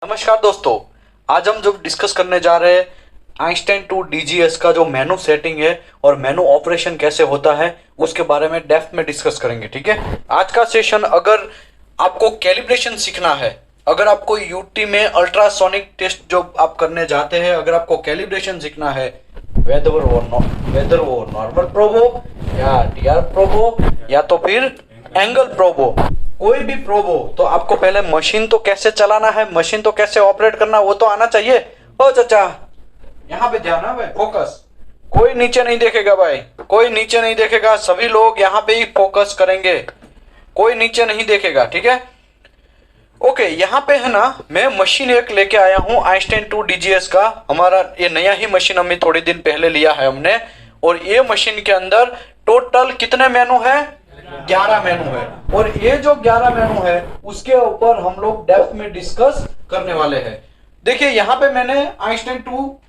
नमस्कार दोस्तों, आज हम जो डिस्कस करने जा रहे हैं आइंस्टाइन टू डीजीएस का जो मेनू सेटिंग है और मेनू ऑपरेशन कैसे होता है उसके बारे में डेप्थ में डिस्कस करेंगे। ठीक है, आज का सेशन अगर आपको कैलिब्रेशन सीखना है, अगर आपको यूटी में अल्ट्रासोनिक टेस्ट जो आप करने जाते हैं, अगर आपको कैलिब्रेशन सीखना है, वेदर वो नॉर्मल प्रोब हो या टीआर प्रोब हो या तो फिर एंगल प्रोब हो, कोई भी प्रोब हो, तो आपको पहले मशीन तो कैसे चलाना है, मशीन तो कैसे ऑपरेट करना वो तो आना चाहिए। ओ चाचा, यहाँ पे ध्यान है भाई, फोकस। कोई नीचे नहीं देखेगा भाई, कोई नीचे नहीं देखेगा, सभी लोग यहाँ पे ही फोकस करेंगे, कोई नीचे नहीं देखेगा। ठीक है, ओके। यहाँ पे है ना, मैं मशीन एक लेके आया हूँ आइंस्टाइन टू डीजीएस का। हमारा ये नया ही मशीन हमें थोड़ी दिन पहले लिया है हमने, और ये मशीन के अंदर टोटल कितने मेनू है? 11 मेनू है। और ये जो 11 मेनू है उसके ऊपर हम लोग डेप्थ में डिस्कस करने वाले हैं। देखिए यहाँ पे मैंने आइंस्टाइन टू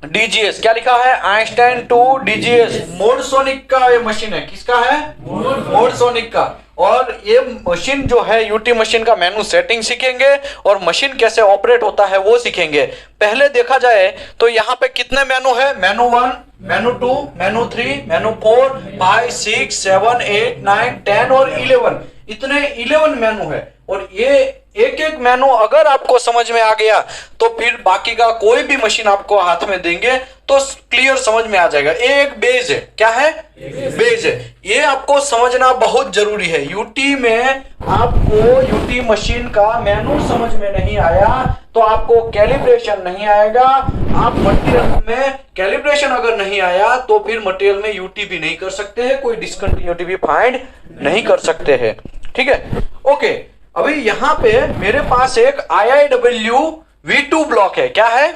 डीजीएस क्या लिखा है? आइंस्टाइन टू डीजीएस मोडसोनिक का ये मशीन है। किसका है? मोडसोनिक का। और ये मशीन जो है यूटी मशीन का मेनू सेटिंग सीखेंगे और मशीन कैसे ऑपरेट होता है वो सीखेंगे। पहले देखा जाए तो यहाँ पे कितने मेनू है? मेनू 1, मेनू 2, मेनू 3, मेनू 4, 5, 6, 7, 8, 9, 10 और 11। इतने 11 मेनू है। और ये एक एक मेनू अगर आपको समझ में आ गया तो फिर बाकी का कोई भी मशीन आपको हाथ में देंगे तो क्लियर समझ में आ जाएगा। ये एक बेस है। क्या है? बेस है। ये आपको समझना बहुत जरूरी है। यूटी में आपको यूटी मशीन का मेनू समझ में नहीं आया तो आपको कैलिब्रेशन नहीं आएगा। आप मटेरियल में कैलिब्रेशन अगर नहीं आया तो फिर मटेरियल में यूटी भी नहीं कर सकते हैं, कोई डिसकंटिन्यूटी भी फाइंड नहीं कर सकते हैं। ठीक है, ओके। अभी यहाँ पे मेरे पास एक IIW V2 ब्लॉक है। क्या है?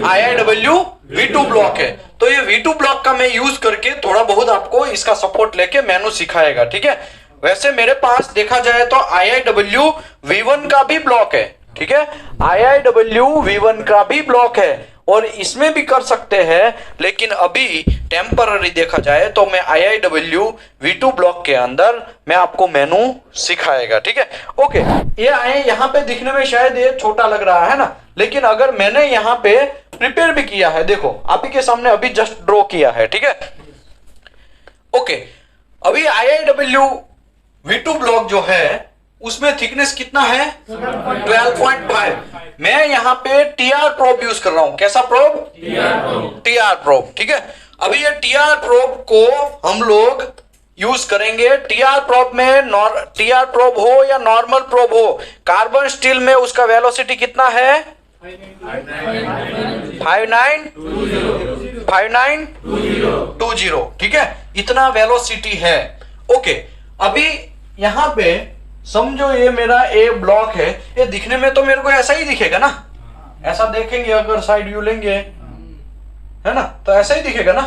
IIW V2 ब्लॉक है। तो ये V2 ब्लॉक का मैं यूज करके थोड़ा बहुत आपको इसका सपोर्ट लेके मेनू सिखाएगा। ठीक है, वैसे मेरे पास देखा जाए तो IIW V1 का भी ब्लॉक है। ठीक है, IIW V1 का भी ब्लॉक है और इसमें भी कर सकते हैं, लेकिन अभी टेम्पररी देखा जाए तो मैं IIW V2 ब्लॉक के अंदर मैं आपको मेनू सिखाएगा। ठीक है, ओके। ये आए यहाँ पे दिखने में शायद ये छोटा लग रहा है ना, लेकिन अगर मैंने यहाँ पे प्रिपेयर भी किया है, देखो आप ही के सामने अभी जस्ट ड्रॉ किया है। ठीक है, ओके। अभी IIW V2 ब्लॉक जो है उसमें थिकनेस कितना है? 12.5। मैं यहाँ पे टीआर प्रोब यूज कर रहा हूं। कैसा प्रोब? TR probe. ठीक है, अभी ये टीआर प्रोब को हम लोग यूज करेंगे। टीआर प्रोब में टीआर प्रोब हो या नॉर्मल प्रोब हो, कार्बन स्टील में उसका वेलोसिटी कितना है? 5920। ठीक है, इतना वेलोसिटी है। ओके, अभी यहाँ पे समझो ये मेरा ए ब्लॉक है। ये दिखने में तो मेरे को ऐसा ही दिखेगा ना, ऐसा देखेंगे अगर साइड व्यू लेंगे, है ना, तो ऐसा ही दिखेगा ना,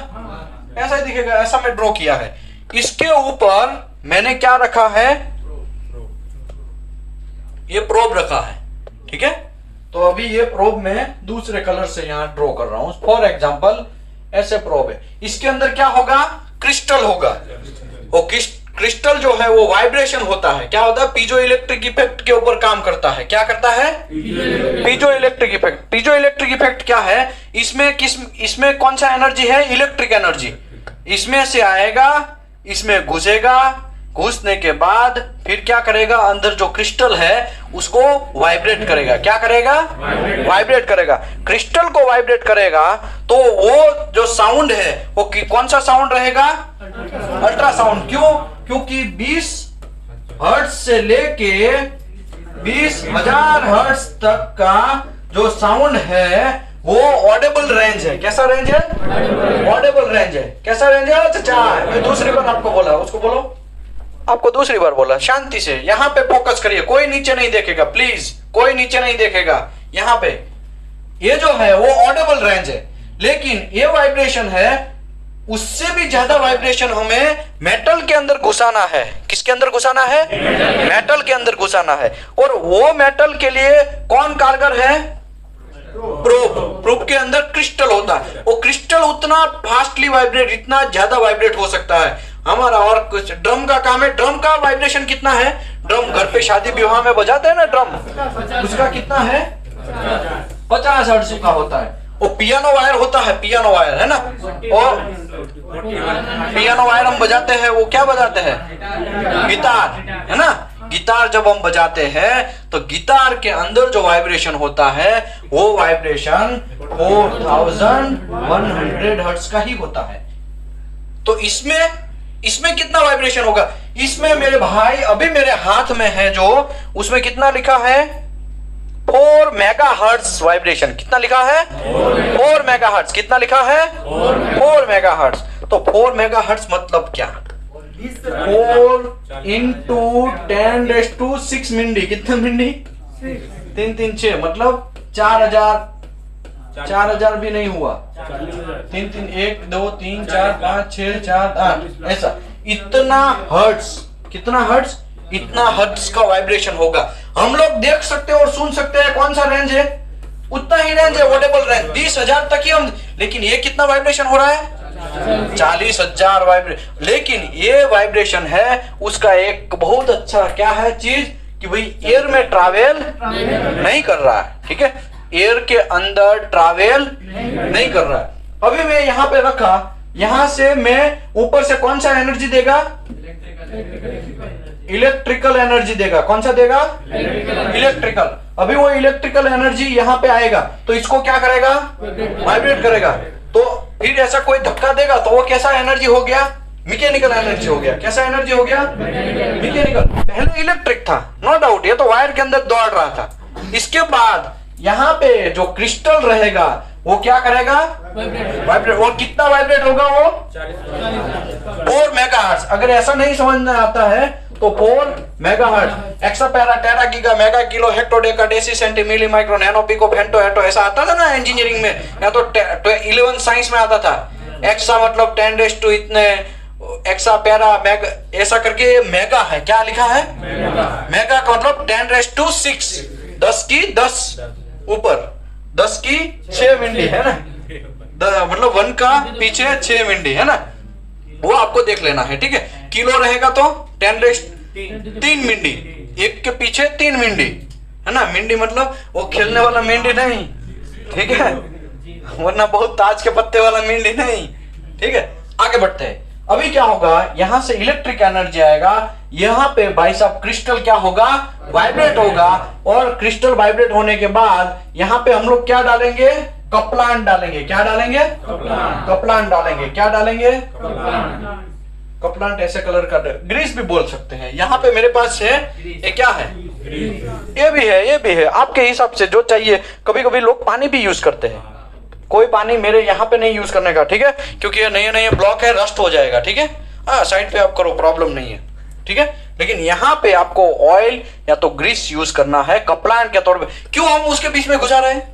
ऐसा ही दिखेगा। ऐसा मैं ड्रॉ किया है। इसके ऊपर मैंने क्या रखा है? ये प्रोब रखा है। ठीक है, तो अभी ये प्रोब मैं दूसरे कलर से यहाँ ड्रॉ कर रहा हूं। फॉर एग्जाम्पल ऐसे प्रोब है, इसके अंदर क्या होगा? क्रिस्टल होगा। और क्रिस्टल जो है वो वाइब्रेशन होता है। क्या होता है? पीजो इलेक्ट्रिक इफेक्ट के ऊपर काम करता है। क्या करता है? Piezo electric effect. Piezo electric effect क्या है? इसमें कौन सा एनर्जी है? Electric energy. इसमें से आएगा, इसमें घुसेगा, घुसने के बाद फिर क्या करेगा? अंदर जो क्रिस्टल है उसको वाइब्रेट करेगा। क्या करेगा? वाइब्रेट करेगा। क्रिस्टल को वाइब्रेट करेगा तो वो जो साउंड है वो कौन सा साउंड रहेगा? अल्ट्रासाउंड। क्यों? क्योंकि 20 हर्ट्ज से लेके 20,000 हर्ट्ज तक का जो साउंड है वो ऑडिबल रेंज है। कैसा रेंज है? ऑडिबल रेंज है। कैसा रेंज है? चाचा, मैं दूसरी बार आपको बोला, उसको बोलो। आपको दूसरी बार बोला, शांति से यहाँ पे फोकस करिए, कोई नीचे नहीं देखेगा प्लीज, कोई नीचे नहीं देखेगा। यहाँ पे ये जो है वो ऑडिबल रेंज है, लेकिन ये वाइब्रेशन है उससे भी ज्यादा वाइब्रेशन हमें मेटल के अंदर घुसाना है। किसके अंदर घुसाना है? मेटल के अंदर घुसाना है। और वो मेटल के लिए कौन कारगर है? प्रोब। प्रोब के अंदर क्रिस्टल होता है। वो क्रिस्टल उतना फास्टली वाइब्रेट, इतना ज्यादा वाइब्रेट हो सकता है। हमारा और कुछ ड्रम का काम है। ड्रम का वाइब्रेशन कितना है? ड्रम घर पे शादी विवाह में बजाते हैं ना ड्रम, उसका कितना है? 50 हर्ट्ज का होता है। वो पियानो वायर होता है, पियानो वायर है ना, और पियानो वायर हम बजाते हैं, वो क्या बजाते हैं? गिटार, है ना। गिटार जब हम बजाते हैं तो गिटार के अंदर जो वाइब्रेशन होता है वो वाइब्रेशन 4100 हर्ट्ज का ही होता है। तो इसमें कितना वाइब्रेशन होगा? इसमें मेरे भाई अभी मेरे हाथ में है जो, उसमें कितना लिखा है? 4 मेगा हर्ट्ज वाइब्रेशन। कितना लिखा है? 4 मेगा हर्ट्ज। कितना लिखा है? 4 मेगा हर्ट्ज। तो 4 मेगा हर्ट्ज मतलब क्या? 4 इंटू 10⁶ मिंडी। कितना मिंडी? 3 3 6, मतलब 4000 भी नहीं हुआ। 3 3 1 2 3 4 5 6 4 8 ऐसा। इतना हर्ट्ज, कितना हर्ट्ज? इतना हर्ट्ज का वाइब्रेशन होगा। हम लोग देख सकते हैं और सुन सकते हैं। कौन सा रेंज है? उतना ही रेंज है, ऑडिबल रेंज 20,000 तक ही हम। लेकिन ये कितना वाइब्रेशन हो रहा है? 40,000 वाइब्रेशन। लेकिन ये वाइब्रेशन है उसका एक बहुत अच्छा क्या है चीज कि भाई एयर में ट्रैवल नहीं कर रहा है। ठीक है, एयर के अंदर ट्रैवल नहीं कर रहा है। अभी मैं यहाँ पे रखा, यहां से मैं ऊपर से कौन सा एनर्जी देगा? इलेक्ट्रिकल एनर्जी देगा। कौन सा देगा? इलेक्ट्रिकल। अभी वो इलेक्ट्रिकल एनर्जी यहाँ पे आएगा तो इसको क्या करेगा? वाइब्रेट करेगा। तो फिर ऐसा कोई धक्का देगा तो वो कैसा एनर्जी हो गया? मैकेनिकल एनर्जी हो गया। कैसा एनर्जी हो गया? मैकेनिकल। पहले इलेक्ट्रिक था, नो डाउट, ये तो वायर के अंदर दौड़ रहा था। इसके बाद यहाँ पे जो क्रिस्टल रहेगा वो क्या करेगा? वाइब्रेट। और कितना वाइब्रेट होगा वो? 4 मेगाहर्ट्ज। अगर ऐसा नहीं समझ में आता है तो 4 megahertz. Exa peta tera giga mega kilo hecto deca deci centi milli micro nano pico femto atto, ऐसा आता था ना इंजीनियरिंग में, या तो 11 साइंस में आता था। एक्सा मतलब 10⁻⁴ इतने, एक्सा पैरा मेगा, ऐसा करके मेगा है। क्या लिखा है? मेगा का मतलब 10⁻⁶, 10 की 10 ऊपर, 10 की 6 मिंडी है ना, मतलब 1 का पीछे 6 मिंडी है ना, वो आपको देख लेना है। ठीक है, किलो रहेगा तो 10⁻³ मिंडी, 1 के पीछे 3 मिंडी है ना। मिंडी मतलब वो खेलने वाला मिंडी नहीं, ठीक है, वरना बहुत ताज के पत्ते वाला मिंडी नहीं। ठीक है, आगे बढ़ते हैं। अभी क्या होगा? यहां से इलेक्ट्रिक एनर्जी आएगा, यहाँ पे भाई साहब क्रिस्टल क्या होगा? वाइब्रेट होगा। और क्रिस्टल वाइब्रेट होने के बाद यहाँ पे हम लोग क्या डालेंगे? कप्लांट डालेंगे। क्या डालेंगे? कप्लांट डालेंगे। क्या डालेंगे? कप्लांट ऐसे कलर का, ग्रीस भी बोल सकते हैं। यहाँ पे मेरे पास है, ये क्या है? ये भी है, ये भी है, आपके हिसाब से जो चाहिए। कभी कभी लोग पानी भी यूज करते हैं, कोई पानी मेरे यहाँ पे नहीं यूज करने का। ठीक है, क्योंकि ये नए नए ब्लॉक है, रस्ट हो जाएगा। ठीक है, हाँ साइड पे आप करो, प्रॉब्लम नहीं है। ठीक है, लेकिन यहाँ पे आपको ऑयल या तो ग्रीस यूज करना है कप्लांट के तौर पे। क्यों हम उसके बीच में घुसा रहे हैं?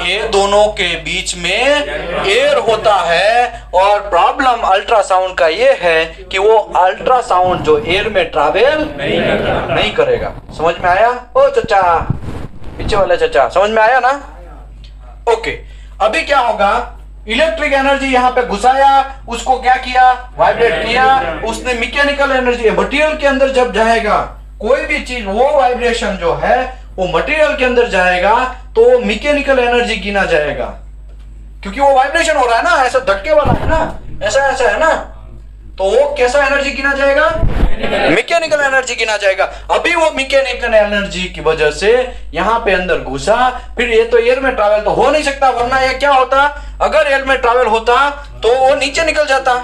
ये दोनों के बीच में एयर होता है। और प्रॉब्लम अल्ट्रासाउंड का ये है कि वो अल्ट्रासाउंड जो एयर में ट्रैवल नहीं करेगा। समझ में आया? ओ चचा, पीछे वाले चचा, समझ में आया ना? ओके, अभी क्या होगा? इलेक्ट्रिक एनर्जी यहाँ पे घुसाया, उसको क्या किया? वाइब्रेट किया। उसने मैकेनिकल एनर्जी मटेरियल के अंदर जब जाएगा कोई भी चीज, वो वाइब्रेशन जो है वो मटेरियल के अंदर जाएगा तो मैकेनिकल एनर्जी गिना जाएगा, क्योंकि वो वाइब्रेशन हो रहा है ना, ऐसा धक्के वाला है ना, ऐसा ऐसा है ना, तो वो कैसा एनर्जी गिना जाएगा? मैकेनिकल एनर्जी गिना जाएगा। अभी वो मैकेनिकल एनर्जी की वजह से यहाँ पे अंदर घुसा, फिर ये तो एयर में ट्रैवल तो हो नहीं सकता, वरना ये क्या होता? अगर एयर में ट्रैवल होता तो वो नीचे निकल जाता।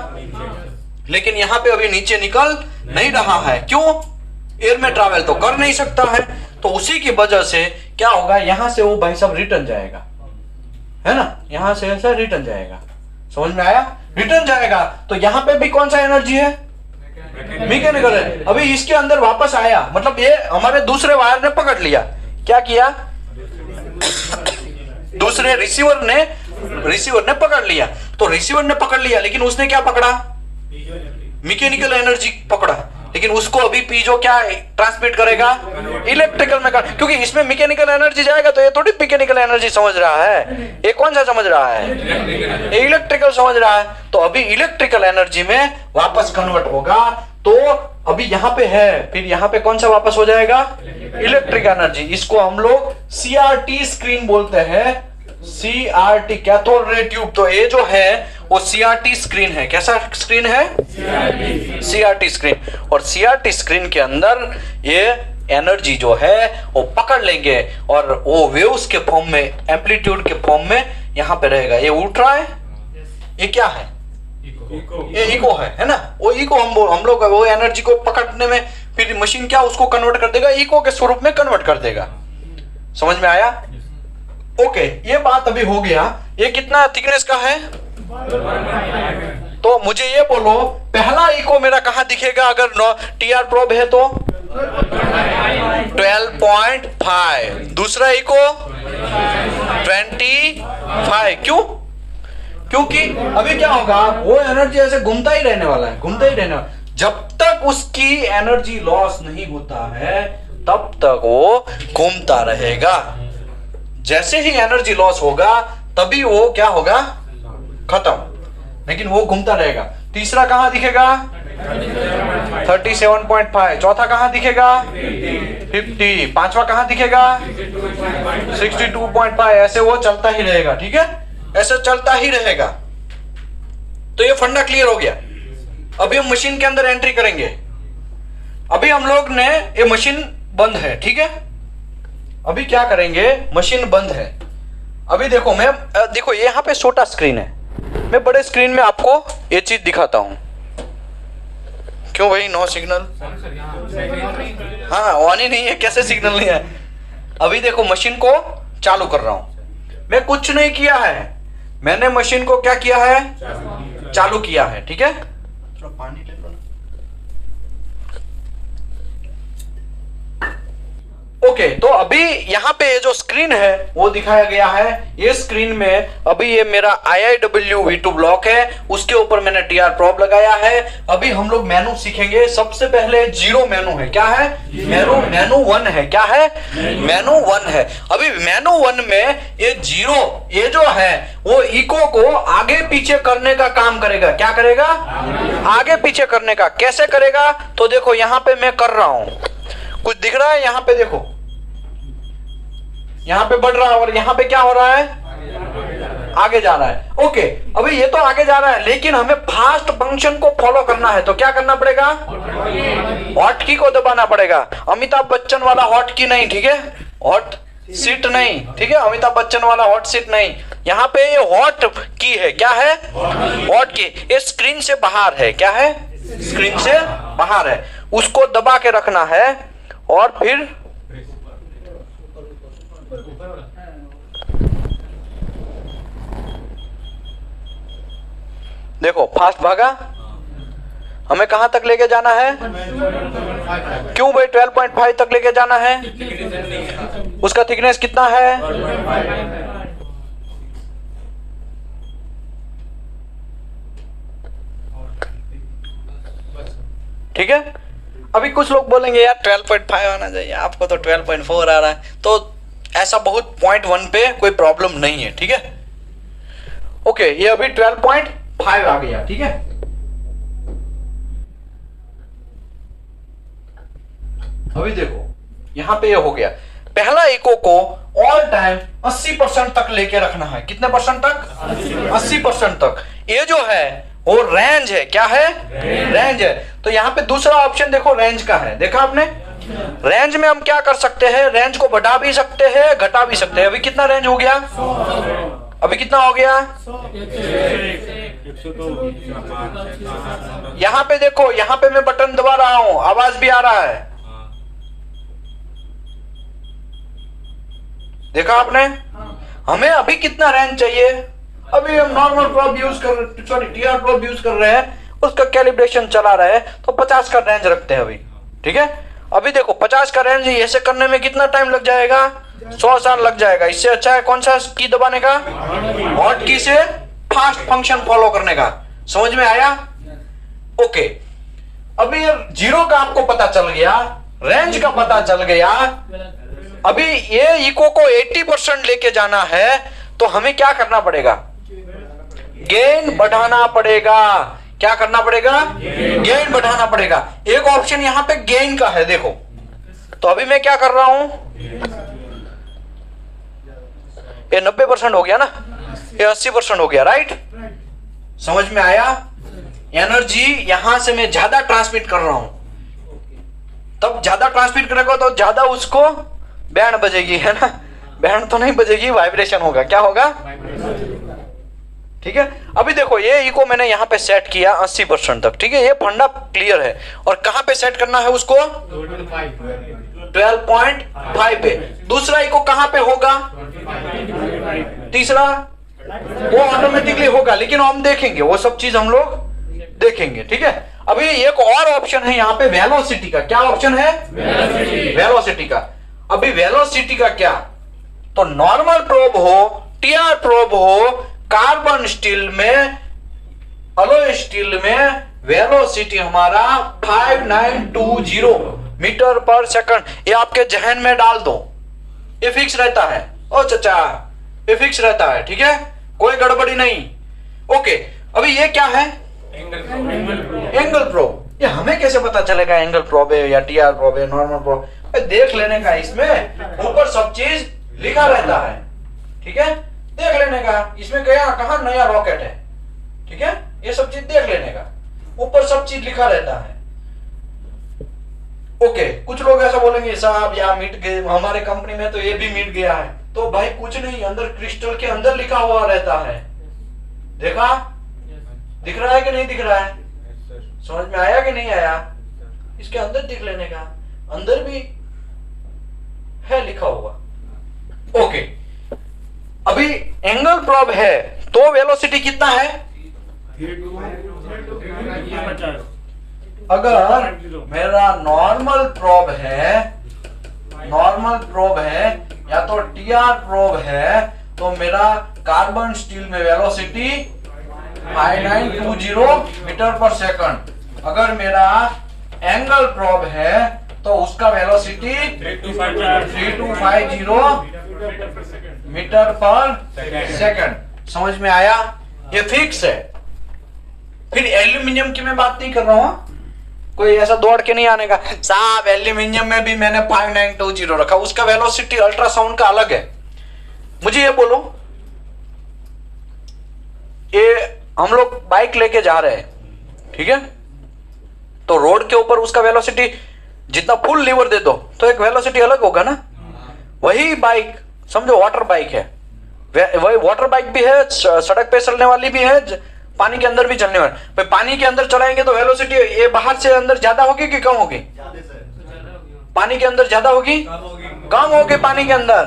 लेकिन यहाँ पे अभी नीचे निकल नहीं रहा है। क्यों? एयर में ट्रैवल तो कर नहीं सकता है। तो उसी की वजह से क्या होगा? यहां से वो भाई साहब रिटर्न जाएगा, है ना, यहां से ऐसा रिटर्न जाएगा। समझ में आया? रिटर्न जाएगा तो यहाँ पे भी कौन सा एनर्जी है? मैकेनिकल है। अभी इसके अंदर वापस आया, मतलब ये हमारे दूसरे वायर ने पकड़ लिया। क्या किया? दूसरे रिसीवर ने पकड़ लिया। तो रिसीवर ने पकड़ लिया, लेकिन उसने क्या पकड़ा? मैकेनिकल एनर्जी पकड़ा। लेकिन उसको अभी पीजो क्या ट्रांसमिट करेगा, इलेक्ट्रिकल में, क्योंकि इसमें मैकेनिकल एनर्जी जाएगा तो ये थोड़ी मैकेनिकल एनर्जी समझ रहा है, ये कौन सा समझ रहा है, ये इलेक्ट्रिकल समझ रहा है। तो अभी इलेक्ट्रिकल एनर्जी में वापस कन्वर्ट होगा, तो अभी यहाँ पे है, फिर यहाँ पे कौन सा वापस हो जाएगा, इलेक्ट्रिक एनर्जी। इसको हम लोग सीआरटी स्क्रीन बोलते हैं, सीआरटी कैथोड रे ट्यूब। तो ये जो है वो सीआरटी स्क्रीन है। कैसा स्क्रीन है, सीआरटी स्क्रीन। और सीआरटी स्क्रीन के अंदर ये एनर्जी जो है वो पकड़ लेंगे और वो वेव्स के फॉर्म में, एम्पलीट्यूड के फॉर्म में यहाँ पे रहेगा। ये उठ रहा है, ये क्या है, ये इको है ना। वो इको हम लोग वो एनर्जी को पकड़ने में फिर मशीन क्या उसको कन्वर्ट कर देगा, इको के स्वरूप में कन्वर्ट कर देगा। समझ में आया? ओके, ये बात अभी हो गया। ये कितना थिकनेस का है, तो मुझे ये बोलो पहला इको मेरा कहां दिखेगा अगर टीआर प्रोब है तो 12.5, दूसरा इको 25। क्यों? क्योंकि अभी क्या होगा, वो एनर्जी ऐसे घूमता ही रहने वाला है, घूमता ही रहने वाला। जब तक उसकी एनर्जी लॉस नहीं होता है तब तक वो घूमता रहेगा। जैसे ही एनर्जी लॉस होगा तभी वो क्या होगा, खत्म, लेकिन वो घूमता रहेगा। तीसरा कहां दिखेगा, 37.5। चौथा कहां दिखेगा, 50। पांचवा कहां दिखेगा, 62.5। ऐसे वो चलता ही रहेगा। ठीक है, ऐसे चलता ही रहेगा। तो ये फंडा क्लियर हो गया। अभी हम मशीन के अंदर एंट्री करेंगे। अभी हम लोग ने, ये मशीन बंद है, ठीक है। अभी क्या करेंगे, मशीन बंद है। अभी देखो मैं, देखो यहाँ पे छोटा स्क्रीन है, मैं बड़े स्क्रीन में आपको ये चीज दिखाता हूं। क्यों भाई, नो सिग्नल? हाँ, ऑन ही नहीं है, कैसे सिग्नल नहीं है? अभी देखो मशीन को चालू कर रहा हूं, मैं कुछ नहीं किया है, मैंने मशीन को क्या किया है, चालू किया है। ठीक है, थोड़ा पानी ले लो ना। ओके, तो अभी यहाँ पे जो स्क्रीन है वो दिखाया गया है। ये स्क्रीन में अभी ये मेरा IIW V2 ब्लॉक है, उसके ऊपर मैंने TR प्रोब लगाया है। अभी हम लोग मेनू सीखेंगे। सबसे पहले जीरो मेनू है, क्या है, मेनू 1 है, क्या है, मेनू 1 है। अभी मेनू 1 में ये जीरो, ये जो है वो इको को आगे पीछे करने का काम करेगा। क्या करेगा, आगे पीछे करने का। कैसे करेगा, तो देखो यहाँ पे मैं कर रहा हूं, कुछ दिख रहा है, यहाँ पे देखो, यहाँ पे बढ़ रहा है और यहाँ पे क्या हो रहा है, आगे जा रहा है। ओके, अभी ये तो आगे जा रहा है, लेकिन हमें फास्ट फंक्शन को फॉलो करना है, तो क्या करना पड़ेगा, हॉट की को दबाना पड़ेगा। अमिताभ बच्चन वाला हॉट की नहीं, ठीक है, हॉट सीट नहीं, ठीक है, अमिताभ बच्चन वाला हॉट सीट नहीं। यहाँ पे ये हॉट की है, क्या है, हॉट की। ये स्क्रीन से बाहर है, क्या है, स्क्रीन से बाहर है, उसको दबा के रखना है। और फिर देखो फास्ट भागा, हमें कहां तक लेके जाना है, क्यों भाई 12.5 तक लेके जाना है, उसका थिकनेस कितना है, ठीक है। अभी कुछ लोग बोलेंगे यार 12.5 आना चाहिए, आपको तो 12.4 आ रहा है, तो ऐसा बहुत पॉइंट 1 पे कोई प्रॉब्लम नहीं है, ठीक है। ओके, ये अभी 12.5 आ गया, ठीक है। अभी देखो यहां पे ये हो गया। पहला इको को ऑल टाइम 80% तक लेके रखना है। कितने परसेंट तक, 80% तक। ये जो है वो रेंज है, क्या है, रेंज है। तो यहाँ पे दूसरा ऑप्शन देखो, रेंज का है, देखा आपने। रेंज में हम क्या कर सकते हैं, रेंज को बढ़ा भी सकते हैं, घटा भी सकते हैं। अभी कितना रेंज हो गया, अभी कितना हो गया, यहाँ पे देखो, यहाँ पे मैं बटन दबा रहा हूं, आवाज भी आ रहा है, देखा आपने। हमें अभी कितना रेंज चाहिए, अभी हम नॉर्मल प्रोब यूज कर, सॉरी टीआर प्रोब यूज कर रहे हैं, उसका कैलिब्रेशन चला रहे हैं, तो 50 का रेंज रखते हैं अभी, ठीक है। अभी देखो 50 का रेंज ऐसे करने में कितना टाइम लग जाएगा, 100 साल लग जाएगा। इससे अच्छा है कौन सा की दबाने का, हॉट की से फास्ट फंक्शन फॉलो करने का। समझ में आया, ओके। अभी जीरो का आपको पता चल गया, रेंज का पता चल गया। अभी ये इको को 80% लेके जाना है तो हमें क्या करना पड़ेगा? गेन बढ़ाना पड़ेगा। क्या करना पड़ेगा? गेन बढ़ाना पड़ेगा। एक ऑप्शन यहां पे गेन का है, देखो। तो अभी मैं क्या कर रहा हूं, ये 90% हो गया ना, ये 80% हो गया, राइट? समझ में आया? एनर्जी यहां से मैं ज्यादा ट्रांसमिट कर रहा हूं, तब ज्यादा ट्रांसमिट करेगा तो ज्यादा उसको बैंड बजेगी, है ना? बैंड तो नहीं बजेगी, वाइब्रेशन होगा। क्या होगा? ठीक है। अभी देखो ये इको मैंने यहां पे सेट किया 80% तक, ठीक है, ये फंडा क्लियर है। और कहां पे सेट करना है उसको? 12.5 पे। दूसरा इको कहां पे होगा? तीसरा वो ऑटोमेटिकली होगा, लेकिन हम देखेंगे, वो सब चीज हम लोग देखेंगे, ठीक है। अभी एक और ऑप्शन है यहाँ पे वेलोसिटी का। क्या ऑप्शन है? वेलोसिटी का। अभी वेलोसिटी का क्या? तो नॉर्मल प्रोब हो, टीआर प्रोब हो, कार्बन स्टील में, अलॉय स्टील में वेलोसिटी हमारा 5920 मीटर पर सेकंड। ये आपके जहन में डाल दो, ये फिक्स रहता है। ओ चचा, ये फिक्स रहता है, ठीक है, कोई गड़बड़ी नहीं। ओके, अभी ये क्या है? Angle probe. ये हमें कैसे पता चलेगा एंगल प्रोब है या टीआर प्रोब है, नॉर्मल प्रोब? देख लेने का, इसमें ऊपर सब चीज लिखा रहता है, ठीक है, देख लेने का। इसमें कहाँ नया रॉकेट है, ठीक है, ये सब चीज देख लेने का, ऊपर सब चीज लिखा रहता है। ओके, कुछ लोग ऐसा बोलेंगे साहब या मिट गए, हमारे कंपनी में तो ये भी मिट गया है। तो भाई कुछ नहीं, अंदर क्रिस्टल के अंदर लिखा हुआ रहता है। देखा? दिख रहा है कि नहीं दिख रहा है? समझ में आया कि नहीं आया? इसके अंदर देख लेने का, अंदर भी है लिखा हुआ। ओके, अभी एंगल प्रोब है तो वेलोसिटी कितना है? अगर मेरा नॉर्मल प्रोब है या तो टीआर प्रोब है तो मेरा कार्बन स्टील में वेलोसिटी 5920 मीटर पर सेकंड। अगर मेरा एंगल प्रोब है तो उसका वेलोसिटी 3250 मीटर पर सेकंड। समझ में आया? ये फिक्स है। फिर एल्यूमिनियम की मैं बात नहीं कर रहा हूं, कोई ऐसा दौड़ के नहीं आने का साहब एल्यूमिनियम में भी मैंने 5920 रखा, उसका वेलोसिटी अल्ट्रासाउंड का अलग है। मुझे ये बोलो, ये हम लोग बाइक लेके जा रहे हैं, ठीक है, तो रोड के ऊपर उसका वेलोसिटी जितना फुल लीवर दे दो तो एक वेलोसिटी अलग होगा ना। वही बाइक समझो वाटर बाइक है, वही वाटर बाइक भी है, सड़क पे चलने वाली भी है, पानी के अंदर भी चलने वाली। भाई पानी के अंदर चलाएंगे तो वेलोसिटी ये बाहर से अंदर ज्यादा होगी कि कम होगी? पानी के अंदर ज्यादा होगी, कम होगी पानी के अंदर।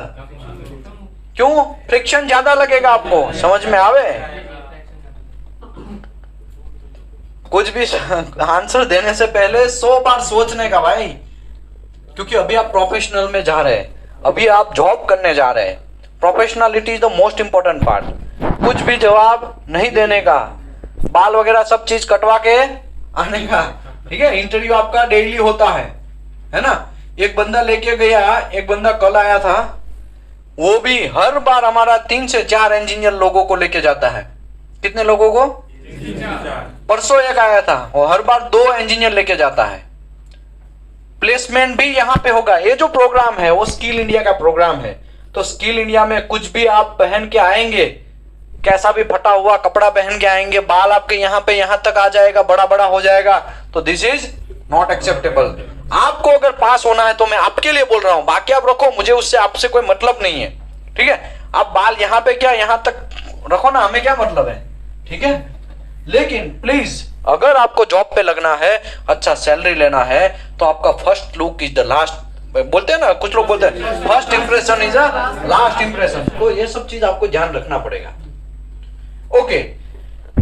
क्यों? फ्रिक्शन ज्यादा लगेगा आपको। समझ में आवे? कुछ भी आंसर देने से पहले 100 बार सोचने का भाई, क्योंकि अभी आप प्रोफेशनल में जा रहे हैं, अभी आप जॉब करने जा रहे हैं। Professionality is the most important part. कुछ भी जवाब नहीं देने का, बाल वगैरह सब चीज कटवा के आने का, ठीक है। इंटरव्यू आपका डेली होता है ना। एक बंदा लेके गया, एक बंदा कल आया था, वो भी हर बार हमारा 3 से 4 इंजीनियर लोगों को लेके जाता है। कितने लोगों को? परसों एक आया था, वो हर बार 2 इंजीनियर लेके जाता है। प्लेसमेंट भी यहाँ पे होगा। ये जो प्रोग्राम है वो स्किल इंडिया का प्रोग्राम है, तो स्किल इंडिया में कुछ भी आप पहन के आएंगे, कैसा भी फटा हुआ कपड़ा पहन के आएंगे, बाल आपके यहाँ पे यहाँ तक आ जाएगा, बड़ा बड़ा हो जाएगा, तो दिस इज नॉट एक्सेप्टेबल। आपको अगर पास होना है तो मैं आपके लिए बोल रहा हूं, बाकी आप रखो, मुझे उससे आपसे कोई मतलब नहीं है, ठीक है। आप बाल यहाँ पे क्या यहाँ तक रखो ना, हमें क्या मतलब है, ठीक है। लेकिन प्लीज अगर आपको जॉब पे लगना है, अच्छा सैलरी लेना है, तो आपका first look is the last, बोलते हैं ना, कुछ लोग बोलते हैं first impression is a last impression. तो ये सब चीज आपको ध्यान रखना पड़ेगा। ओके,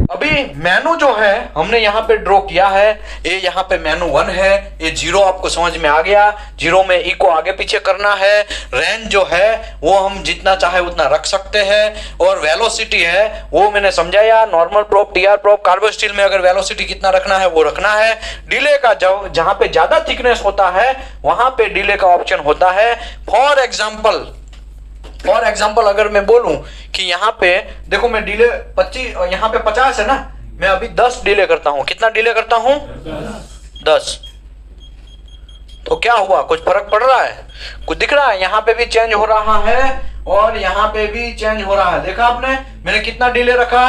अभी मेनू जो है हमने यहाँ पे ड्रॉ किया है, ये यहाँ पे मेनू 1 है, ये 0 आपको समझ में आ गया। 0 में ई को आगे पीछे करना है, रेंज जो है वो हम जितना चाहे उतना रख सकते हैं, और वेलोसिटी है वो मैंने समझाया, normal prop, TR prop, कार्बो steel में अगर वेलोसिटी कितना रखना है वो रखना है। डिले का जहां पे ज्यादा थिकनेस होता है वहां पे डिले का ऑप्शन होता है। फॉर एग्जाम्पल अगर मैं बोलूं कि यहाँ पे देखो मैं डिले 25, यहाँ पे 50 है ना, मैं अभी 10 डिले करता हूं। कितना डिले करता हूं? 10। तो क्या हुआ? कुछ फर्क पड़ रहा है? कुछ दिख रहा है? यहाँ पे भी चेंज हो रहा है और यहाँ पे भी चेंज हो रहा है। देखा आपने? मैंने कितना डिले रखा?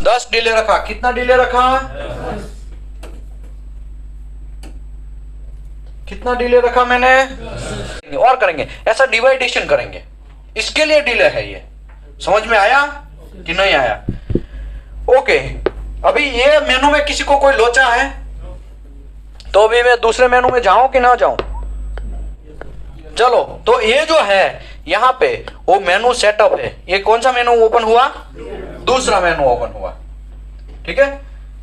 10 डिले रखा। कितना डिले रखा? कितना डिले रखा मैंने? और करेंगे ऐसा, डिवाइडेशन करेंगे, इसके लिए डिले है ये। समझ में आया कि नहीं आया? ओके, अभी ये मेनू में किसी को कोई लोचा है तो अभी मैं दूसरे मेनू में जाऊं कि ना जाऊं? चलो, तो ये जो है यहाँ पे वो मेनू सेटअप है। ये कौन सा मेनू ओपन हुआ? दूसरा मेनू ओपन हुआ। ठीक है,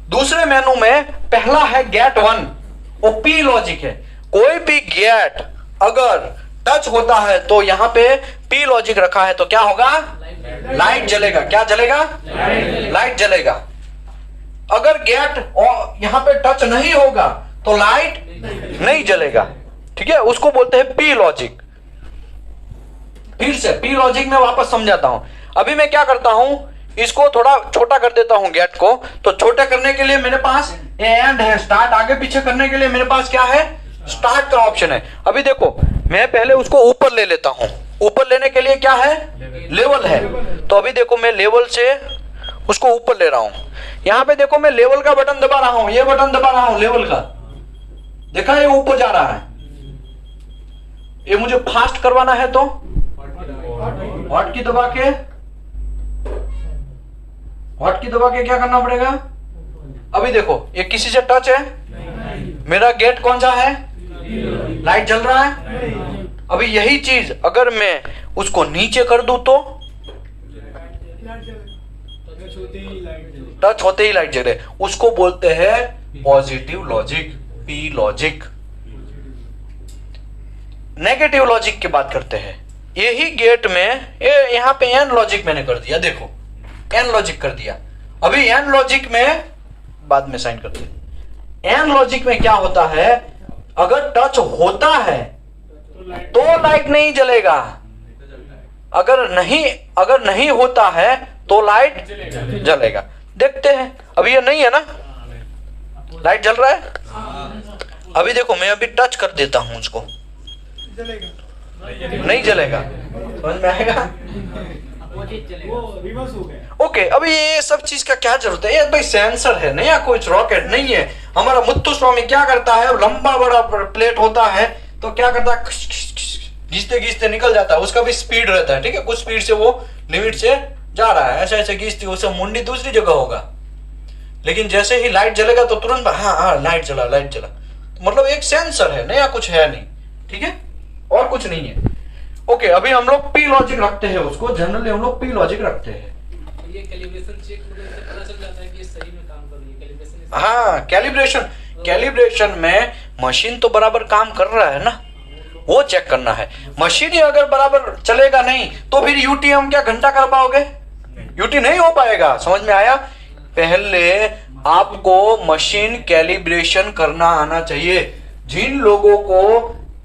दूसरे मेनू में पहला है गेट 1, वो पी लॉजिक है। कोई भी गेट अगर टच होता है तो यहाँ पे पी लॉजिक रखा है तो क्या होगा? लाइट जलेगा। क्या जलेगा? लाइट जलेगा। अगर गेट यहाँ पे टच नहीं होगा तो लाइट नहीं जलेगा। ठीक है, उसको बोलते हैं पी लॉजिक। फिर से पी लॉजिक में वापस समझाता हूं। अभी मैं क्या करता हूं, इसको थोड़ा छोटा कर देता हूं गेट को। तो छोटा करने के लिए मेरे पास एंड है, स्टार्ट आगे पीछे करने के लिए मेरे पास क्या है? स्टार्ट का ऑप्शन है। अभी देखो, मैं पहले उसको ऊपर ले लेता हूं। ऊपर लेने के लिए क्या है? लेवल है। तो अभी देखो मैं लेवल से उसको ऊपर ले रहा हूं। यहां पे देखो मैं लेवल का बटन दबा रहा हूं, ये बटन दबा रहा हूं लेवल का। देखा, ये ऊपर जा रहा है। ये मुझे फास्ट करवाना है तो हॉट की दबा के क्या करना पड़ेगा? अभी देखो ये किसी से टच है? मेरा गेट कौन सा है? लाइट जल रहा है। अभी यही चीज अगर मैं उसको नीचे कर दूं तो टच होते ही लाइट जले। उसको बोलते हैं positive logic, P logic. Negative logic की बात करते हैं। यही गेट में यहां पे एन लॉजिक मैंने कर दिया। देखो, एन लॉजिक कर दिया। अभी एन लॉजिक में बाद में साइन करते हैं। एन लॉजिक में क्या होता है? अगर टच होता है तो लाइट नहीं जलेगा, अगर नहीं होता है तो लाइट जलेगा। देखते हैं, अभी ये नहीं है ना, लाइट जल रहा है। अभी देखो मैं अभी टच कर देता हूं उसको, नहीं जलेगा। समझ में आएगा? ओके, अभी ये सब चीज का क्या जरूरत है? ये भाई सेंसर है, नया कोई रॉकेट नहीं है। हमारा मुत्तुस्वामी क्या करता है? लंबा बड़ा प्लेट होता है तो क्या करता है? घिसते घिसते निकल जाता है। उसका भी स्पीड रहता है। ठीक है, कुछ स्पीड से वो लिमिट से जा रहा है, ऐसे ऐसे घिसती, उससे मुंडी दूसरी जगह होगा। लेकिन जैसे ही लाइट जलेगा तो तुरंत हाँ लाइट जला। मतलब एक सेंसर है, नया कुछ है नहीं। ठीक है, और कुछ नहीं है। ओके, अभी हम लोग पी लॉजिक रखते हैं उसको। जनरली हम लोग पी लॉजिक रखते हैं। ये कैलिब्रेशन चेक से पता चल जाता है कि सही में काम कर रही है कैलिब्रेशन। हाँ, कैलिब्रेशन में मशीन तो बराबर काम कर रहा है ना, वो चेक करना है। मशीन ही अगर बराबर चलेगा नहीं तो फिर यूटी हम क्या घंटा कर पाओगे? यूटी नहीं हो पाएगा। समझ में आया? पहले आपको मशीन कैलिब्रेशन करना आना चाहिए। जिन लोगों को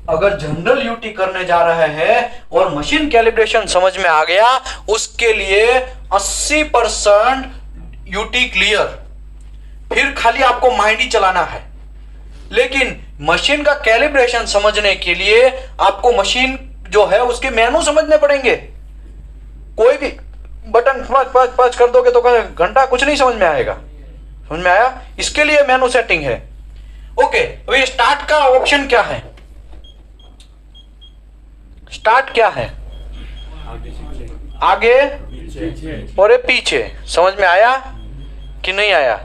अगर जनरल यूटी करने जा रहे हैं और मशीन कैलिब्रेशन समझ में आ गया, उसके लिए 80% यूटी क्लियर। फिर खाली आपको माइंड ही चलाना है। लेकिन मशीन का कैलिब्रेशन समझने के लिए आपको मशीन जो है उसके मेनू समझने पड़ेंगे। कोई भी बटन पाँच कर दोगे तो घंटा कुछ नहीं समझ में आएगा। समझ में आया? इसके लिए मेनू सेटिंग है। ओके, तो ये स्टार्ट का ऑप्शन क्या है? स्टार्ट क्या है? आगे और पीछे। समझ में आया कि नहीं आया?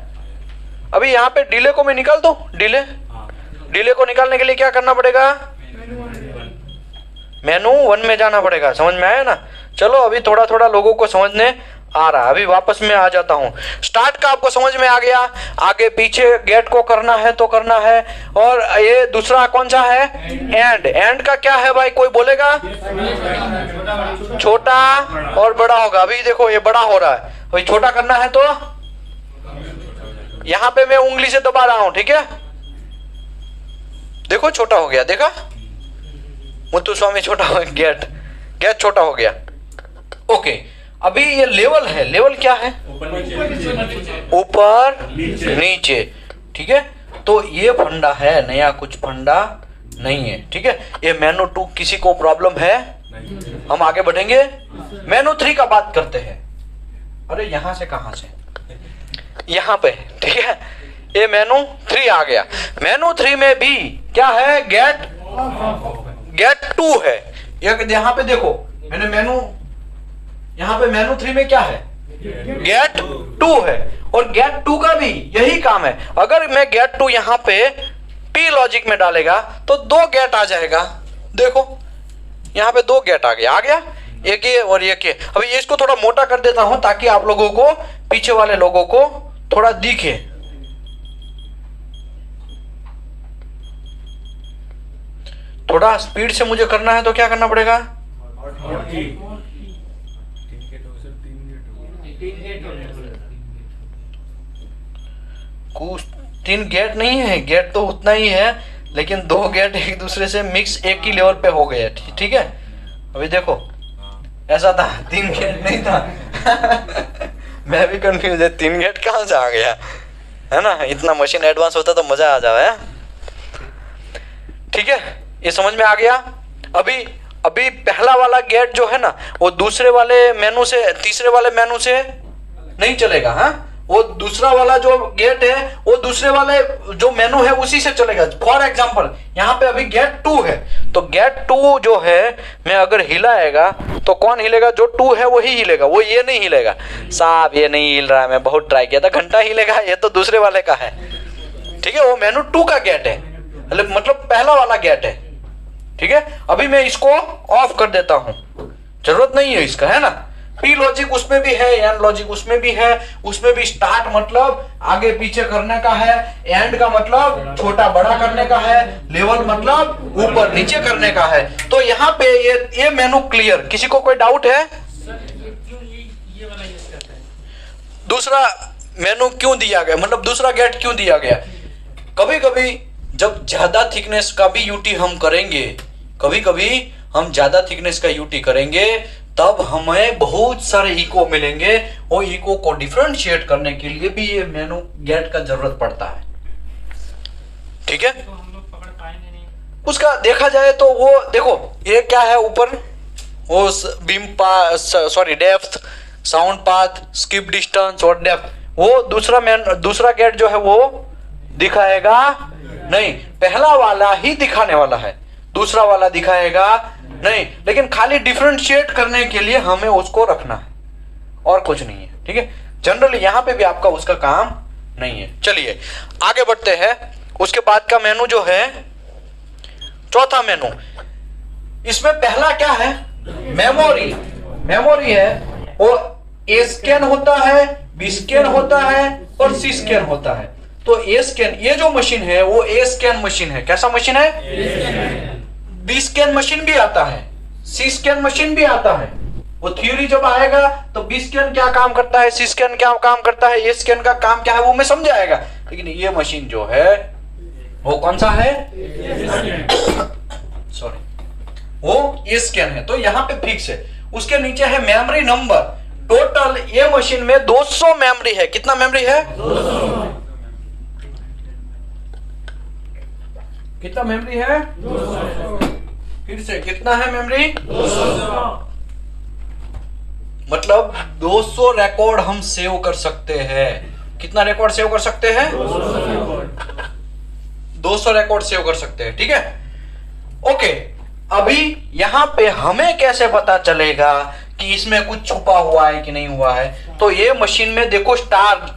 अभी यहां पे डिले को मैं निकाल दूं। डिले को निकालने के लिए क्या करना पड़ेगा? मेनू 1 में जाना पड़ेगा। समझ में आया ना? चलो अभी थोड़ा थोड़ा लोगों को समझने आ रहा है। अभी वापस में आ जाता हूं। स्टार्ट का आपको समझ में आ गया, आगे पीछे गेट को करना है तो करना है। और ये दूसरा कौन सा है, एंड। एंड का क्या है भाई, कोई बोलेगा? छोटा और बड़ा होगा। अभी देखो ये बड़ा हो रहा है, अभी छोटा करना है तो यहां पे मैं उंगली से दबा रहा हूं, ठीक है, देखो छोटा हो गया, देखा मुत्तुस्वामी, छोटा हो गया, गेट छोटा हो गया। ओके, अभी ये लेवल है, लेवल क्या है, ऊपर नीचे, ठीक है। तो ये फंडा है, नया कुछ फंडा नहीं है, ठीक है। ये मेनू 2 किसी को प्रॉब्लम है? हम आगे बढ़ेंगे, मेनू 3 का बात करते हैं। अरे यहां से कहां से, यहां पे, ठीक है। ये मेनू 3 आ गया। मेनू 3 में भी क्या है, गेट 2 है। यहाँ पे देखो मैंने मेनू, यहाँ पे मेनू 3 में क्या है, गेट 2 है। और गेट 2 का भी यही काम है। अगर मैं गेट 2 यहाँ पे पी लॉजिक में डालेगा तो 2 गेट आ जाएगा। देखो यहाँ पे 2 गेट आ गया, एक ये और एक ये। अभी इसको थोड़ा मोटा कर देता हूं ताकि आप लोगों को, पीछे वाले लोगों को थोड़ा दिखे। थोड़ा स्पीड से मुझे करना है तो क्या करना पड़ेगा, कुछ 3 गेट नहीं है, गेट तो उतना ही है, लेकिन 2 गेट एक दूसरे से मिक्स एक ही लेवल पे हो गए, ठीक है। अभी देखो ऐसा था, 3 गेट नहीं था मैं भी कंफ्यूज है, 3 गेट कहां से आ गया, है ना। इतना मशीन एडवांस होता तो मजा आ जाए, ठीक है। ये समझ में आ गया। अभी पहला वाला गेट जो है ना, वो दूसरे वाले मेनू से, तीसरे वाले मेनू से नहीं चलेगा। हाँ, वो दूसरा वाला जो गेट है वो दूसरे वाले जो मेनू है उसी से चलेगा। फॉर एग्जांपल यहाँ पे अभी गेट 2 है, तो गेट 2 जो है मैं अगर हिलाएगा तो कौन हिलेगा, जो 2 है वही हिलेगा, वो ये नहीं हिलेगा। साहब ये नहीं हिल रहा है, मैं बहुत ट्राई किया था, घंटा हिलेगा, ये तो दूसरे वाले का है, ठीक है। वो मेनू 2 का गेट है, मतलब पहला वाला गेट है, ठीक है। अभी मैं इसको ऑफ कर देता हूं, जरूरत नहीं है इसका, है ना। पी लॉजिक उसमें भी है, एंड लॉजिक उसमें भी है। उसमें भी स्टार्ट मतलब आगे पीछे करने का है, एंड का मतलब छोटा बड़ा करने का है, लेवल मतलब ऊपर नीचे करने का है। तो यहाँ पे ये मेनू क्लियर, किसी को कोई डाउट है? दूसरा मेनू क्यों दिया गया, मतलब दूसरा गेट क्यों दिया गया? कभी कभी जब ज्यादा थिकनेस का भी यूटी हम करेंगे, कभी कभी हम ज्यादा थिकनेस का यूटी करेंगे, तब हमें बहुत सारे इको मिलेंगे। और इको को डिफरेंशिएट करने के लिए भी ये मेनू गेट का जरूरत पड़ता है, ठीक है। तो हम लोग पकड़ पाएंगे नहीं। उसका देखा जाए तो वो देखो ये क्या है ऊपर, वो beam path, sorry depth, sound path, skip distance और डेप्थ, वो दूसरा गेट जो है वो दिखाएगा नहीं, पहला वाला ही दिखाने वाला है, दूसरा वाला दिखाएगा नहीं। लेकिन खाली डिफरेंशिएट करने के लिए हमें उसको रखना है और कुछ नहीं है, ठीक है। जनरली यहाँ पे भी आपका उसका काम नहीं है। चलिए आगे बढ़ते हैं। उसके बाद का मेनू जो है, चौथा मेनू, इसमें पहला क्या है, मेमोरी है। और ए स्कैन होता है, बी स्कैन होता है और सी स्कैन होता है। तो ए स्कैन, ये जो मशीन है वो ए स्कैन मशीन है। कैसा मशीन है? बी स्कैन मशीन भी आता है, सी स्कैन मशीन भी आता है। वो थ्योरी जब आएगा तो बी स्कैन क्या काम करता है, सी स्कैन क्या काम करता है, ए स्कैन का काम क्या है, वो मैं समझाएगा। लेकिन ये मशीन जो है वो कौन सा है, सॉरी, वो ए स्कैन है। तो यहाँ पे फिक्स है। उसके नीचे है मेमोरी नंबर। टोटल ये मशीन में 200 मेमोरी है। कितना मेमोरी है? 200। कितना मेमोरी है? 200। फिर से कितना है मेमोरी? 200। मतलब 200 रिकॉर्ड हम सेव कर सकते हैं। कितना रिकॉर्ड सेव कर सकते हैं? 200 रिकॉर्ड सेव कर सकते हैं, ठीक है। ओके, अभी यहां पे हमें कैसे पता चलेगा कि इसमें कुछ छुपा हुआ है कि नहीं हुआ है? तो ये मशीन में देखो स्टार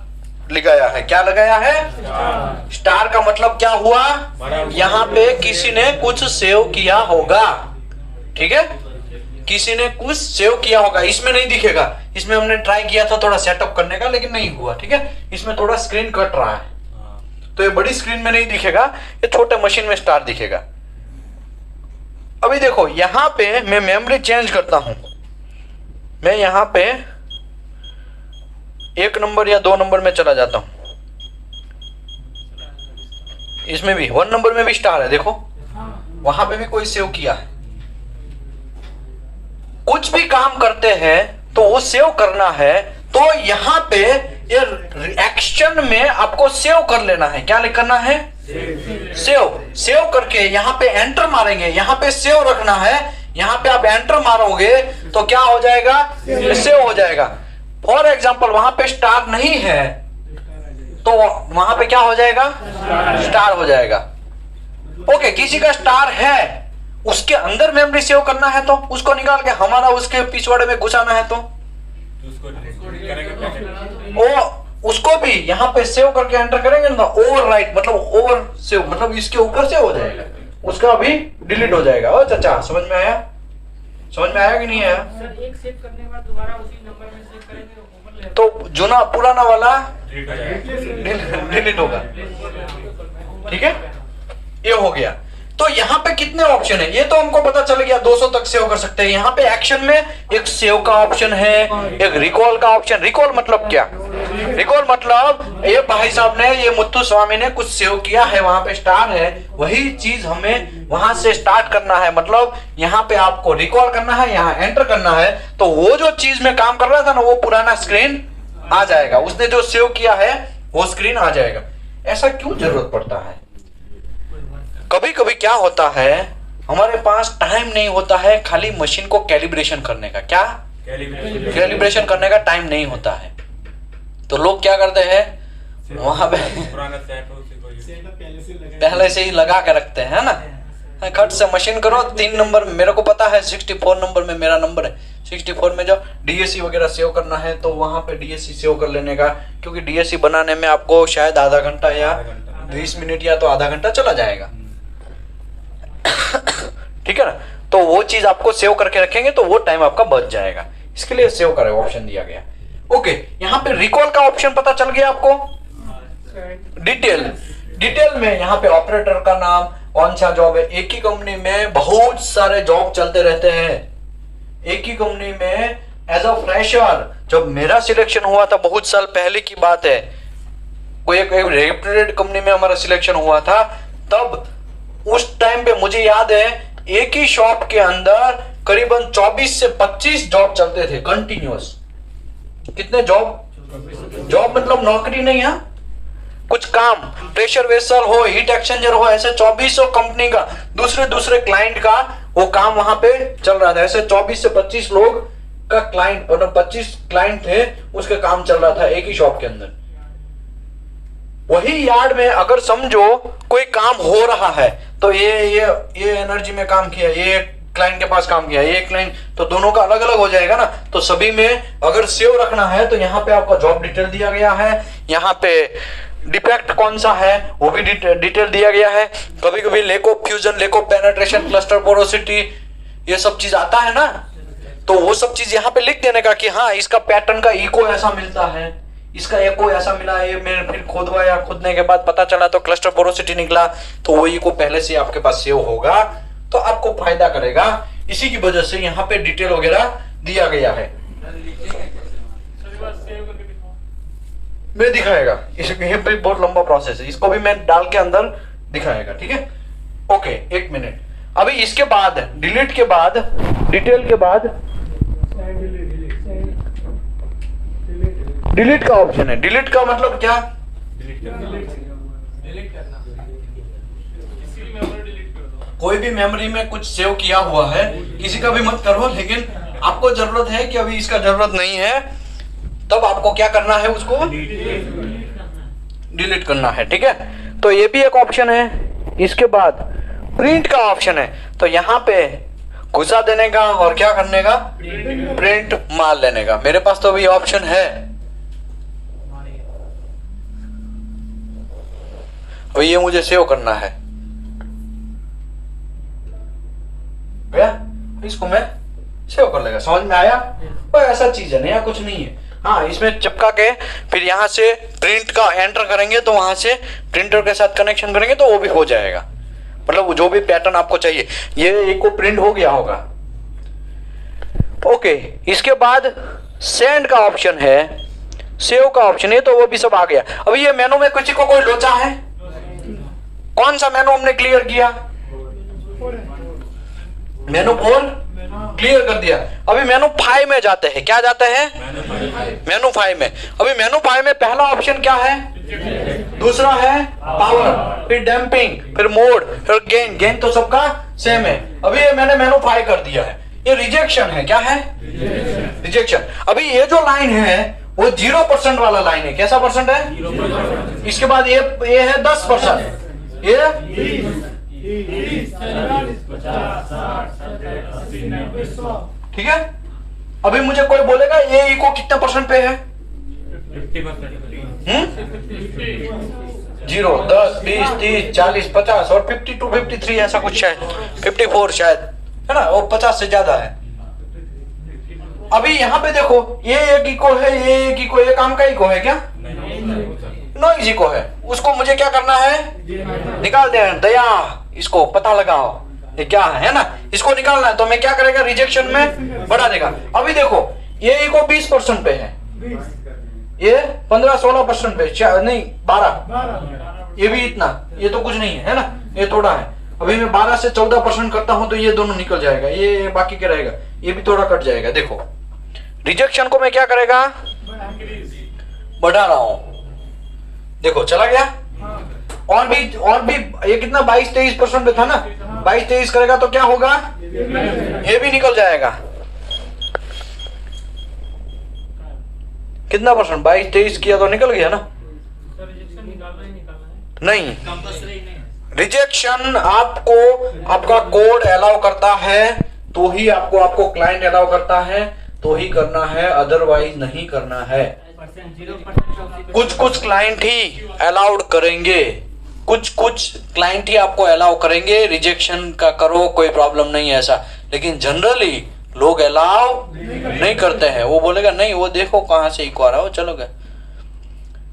लगाया है। क्या लगाया है? स्टार का मतलब क्या हुआ? यहाँ पे किसी ने कुछ सेव किया होगा, ठीक है। किसी ने कुछ सेव किया होगा, इसमें नहीं दिखेगा, इसमें हमने ट्राई किया था थोड़ा सेटअप करने का लेकिन नहीं हुआ, ठीक है। इसमें थोड़ा स्क्रीन कट रहा है, तो ये बड़ी स्क्रीन में नहीं दिखेगा, ये छोटे मशीन में स्टार दिखेगा। अभी देखो यहां पे मैं मेमोरी चेंज करता हूं, मैं यहां पे 1 नंबर या 2 नंबर में चला जाता हूं, इसमें भी 1 नंबर में भी स्टार है, देखो वहां पे भी कोई सेव किया है। कुछ भी काम करते हैं तो वो सेव करना है, तो यहां पे ये एक्शन में आपको सेव कर लेना है। क्या करना है? सेव करके यहां पे एंटर मारेंगे, यहां पे सेव रखना है, यहां पे आप एंटर मारोगे तो क्या हो जाएगा? सेव हो जाएगा। फॉर एग्जाम्पल वहां पे स्टार नहीं है तो वहां पे क्या हो जाएगा? स्टार हो जाएगा। ओके, किसी का स्टार है, उसके अंदर मेमोरी सेव करना है तो उसको निकाल के हमारा उसके पिछवाड़े में घुसाना है तो उसको भी यहाँ पे सेव करके एंटर करेंगे ना, ओवर राइट मतलब ओवर सेव मतलब इसके ऊपर से हो जाएगा, उसका भी डिलीट हो जाएगा। ओ चाचा समझ में आया? समझ में आया कि नहीं आया? सर एक सेव करने के बाद दोबारा उसी नंबर में सेव करेंगे ऊपर ले तो जुना पुराना वाला डिलीट होगा, ठीक है। ये हो गया। तो यहाँ पे कितने ऑप्शन है ये तो हमको पता चल गया, 200 तक सेव कर सकते हैं। यहाँ पे एक्शन में एक सेव का ऑप्शन है, एक रिकॉल का ऑप्शन। रिकॉल मतलब क्या? रिकॉल मतलब ये भाई साहब ने, ये मुत्तु स्वामी ने कुछ सेव किया है, वहां पे स्टार है, वही चीज हमें वहां से स्टार्ट करना है। मतलब यहाँ पे आपको रिकॉल करना है, यहाँ एंटर करना है, तो वो जो चीज में काम कर रहा था ना वो पुराना स्क्रीन आ जाएगा, उसने जो सेव किया है वो स्क्रीन आ जाएगा। ऐसा क्यों जरूरत पड़ता है? कभी कभी क्या होता है, हमारे पास टाइम नहीं होता है खाली मशीन को कैलिब्रेशन करने का। क्या? कैलिब्रेशन करने का टाइम नहीं होता है, तो लोग क्या करते हैं वहां पे पहले से ही लगा के रखते हैं ना, खट से मशीन करो 3 नंबर, मेरे को पता है 64 नंबर में मेरा नंबर है, 64 में जो डीएससी वगैरह सेव करना है तो वहां पे डीएससी सेव कर लेने का, क्योंकि डीएससी बनाने में आपको शायद आधा घंटा या 20 मिनट या तो आधा घंटा चला जाएगा ठीक है ना। तो वो चीज आपको सेव करके रखेंगे तो वो टाइम आपका बच जाएगा, इसके लिए सेव करें ऑप्शन दिया गया। ओके, यहाँ पे रिकॉल का ऑप्शन पता चल गया आपको। डिटेल में यहाँ पे ऑपरेटर का नाम, कौन सा जॉब है। एक ही कंपनी में बहुत सारे जॉब चलते रहते हैं, एक ही कंपनी में एज अ फ्रेशर जब मेरा सिलेक्शन हुआ था, बहुत साल पहले की बात है, कोई एक रेप्यूटेड कंपनी में हमारा सिलेक्शन हुआ था, तब उस टाइम पे मुझे याद है एक ही शॉप के अंदर करीबन 24 से 25 जॉब चलते थे कंटिन्यूअस। कितने जॉब मतलब नौकरी नहीं है, कुछ काम, प्रेशर वेसल हो, हीट एक्सचेंजर हो, ऐसे 2400 कंपनी का दूसरे क्लाइंट का वो काम वहां पे चल रहा था। ऐसे 24 से 25 लोग का क्लाइंट, मतलब 25 क्लाइंट थे, उसके काम चल रहा था एक ही शॉप के अंदर। वही यार्ड में अगर समझो कोई काम हो रहा है तो ये एनर्जी में काम किया, ये क्लाइंट के पास काम किया, ये क्लाइंट, तो दोनों का अलग अलग हो जाएगा ना। तो सभी में अगर सेव रखना है तो यहाँ पे आपका जॉब डिटेल दिया गया है, यहाँ पे डिफेक्ट कौन सा है वो भी डिटेल दिया गया है। कभी कभी lack of fusion, lack of penetration, cluster porosity, ये सब चीज आता है ना, तो वो सब चीज यहाँ पे लिख देने का कि हाँ इसका पैटर्न का इको ऐसा मिलता है, इसका एको ऐसा मिला, ये मैंने फिर खोदवाया, खोदने के बाद पता चला तो क्लस्टर पोरोसिटी निकला, तो वो इको पहले से आपके पास सेव होगा तो आपको फायदा करेगा। इसी की वजह से यहाँ पे डिटेल वगैरह दिया गया है। मैं दिखाएगा, ये भी बहुत लंबा प्रोसेस है, इसको भी मैं डाल के अंदर दिखाएगा, ठीक है। Okay, 1 minute. अभी इसके बाद डिलीट के बाद, डिटेल के बाद डिलीट का ऑप्शन है। डिलीट का मतलब क्या? डिलीट करना, किसी भी मेमोरी डिलीट कर दो। कोई भी मेमोरी में कुछ सेव किया हुआ है, किसी का भी मत करो, लेकिन आपको जरूरत है कि अभी इसका जरूरत नहीं है, तब आपको क्या करना है, उसको डिलीट करना है, ठीक है। तो ये भी एक ऑप्शन है। इसके बाद प्रिंट का ऑप्शन है, तो यहाँ पे घुसा देने का और क्या करने का, प्रिंट मार लेने का। मेरे पास तो अभी ऑप्शन है, और ये मुझे सेव करना है, गया, इसको मैं सेव कर लेगा। समझ में आया? कोई ऐसा चीज है नया कुछ नहीं है। हाँ, इसमें चिपका के फिर यहाँ से प्रिंट का एंटर करेंगे तो वहां से प्रिंटर के साथ कनेक्शन करेंगे तो वो भी हो जाएगा। मतलब जो भी पैटर्न आपको चाहिए, ये एक को प्रिंट हो गया होगा। ओके, इसके बाद सेंड का ऑप्शन है, सेव का ऑप्शन है, तो वो भी सब आ गया। अभी ये मेनू में किसी को कोई लोचा है? कौन सा मेनू हमने क्लियर किया? मेनू 4 क्लियर कर दिया। अभी मेनू 5 में जाते हैं। क्या जाते हैं? मेनू 5 में। अभी मेनू 5 में पहला ऑप्शन क्या है? दूसरा है पावर, फिर डैम्पिंग, फिर मोड, फिर गेन। गेन तो सबका सेम है। अभी ये मैंने मेनू 5 कर दिया है। ये रिजेक्शन है। क्या है? रिजेक्शन। अभी ये जो लाइन है वो 0% वाला लाइन है। कैसा परसेंट है? इसके बाद ये है 10%। ये ठीक है। अभी मुझे कोई बोलेगा ये इको कितने परसेंट पे है? 0, 10, 20, 30, 40, 50 और 50 to 53 ऐसा कुछ शायद, 54 शायद, है ना? वो 50 से ज्यादा है। अभी यहाँ पे देखो, ये एक इको है, ये एक इको, ये काम का इको है क्या? नॉइज इको है। उसको मुझे क्या करना है? निकाल देना। दया, इसको पता लगाओ ये क्या है ना? इसको निकालना है तो मैं क्या करेगा? रिजेक्शन में बढ़ा देगा। अभी देखो, ये इको 20% पे है, ये 15-16% पे, नहीं 12, ये भी इतना, ये तो कुछ नहीं है ना? ये थोड़ा है। अभी मैं 12 से 14% करता हूं तो ये दोनों निकल जाएगा, ये बाकी क्या रहेगा? ये भी थोड़ा कट जाएगा। देखो, रिजेक्शन को मैं क्या करेगा? बढ़ा रहा हूं। देखो चला गया। और भी ये कितना 22-23% पे था ना? 22-23 करेगा तो क्या होगा? ये भी निकल जाएगा। कितना परसेंट? 22-23 किया तो निकल गया ना? नहीं, रिजेक्शन आपको आपका कोड अलाउ करता है तो ही आपको क्लाइंट अलाउ करता है तो ही करना है, अदरवाइज नहीं करना है। कुछ क्लाइंट ही अलाउड करेंगे, कुछ क्लाइंट ही आपको अलाउ करेंगे रिजेक्शन का करो, कोई प्रॉब्लम नहीं है ऐसा। लेकिन जनरली लोग अलाउ नहीं करते हैं। वो बोलेगा नहीं, वो देखो कहां से इको आ रहा है, वो चलो गए।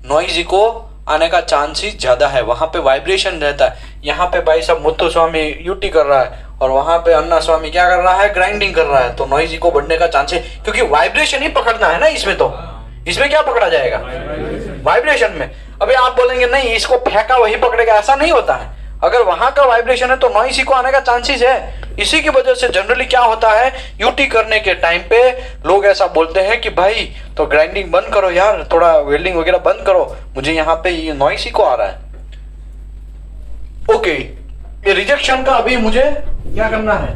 नॉइज इको आने का चांसेस ज्यादा है, वहां पे वाइब्रेशन रहता है। यहाँ पे भाई साहब मुत्तु स्वामी यूटी कर रहा है और वहां पे अन्ना स्वामी क्या कर रहा है? ग्राइंडिंग कर रहा है। तो नॉइज इको बढ़ने का चांस है, क्योंकि वाइब्रेशन ही पकड़ना है ना इसमें। तो इसमें क्या पकड़ा जाएगा? वाइब्रेशन में। अभी आप बोलेंगे नहीं, इसको फेंका वही पकड़ेगा, ऐसा नहीं होता है। अगर वहां का वाइब्रेशन है तो नॉइस इको आने का चांसेस है। इसी की वजह से जनरली क्या होता है, यूटी करने के टाइम पे लोग ऐसा बोलते हैं कि भाई तो ग्राइंडिंग बंद करो यार, थोड़ा वेल्डिंग वगैरह बंद करो, मुझे यहाँ पे ये नॉइस इको आ रहा है। ओके, ये रिजेक्शन का अभी मुझे क्या करना है?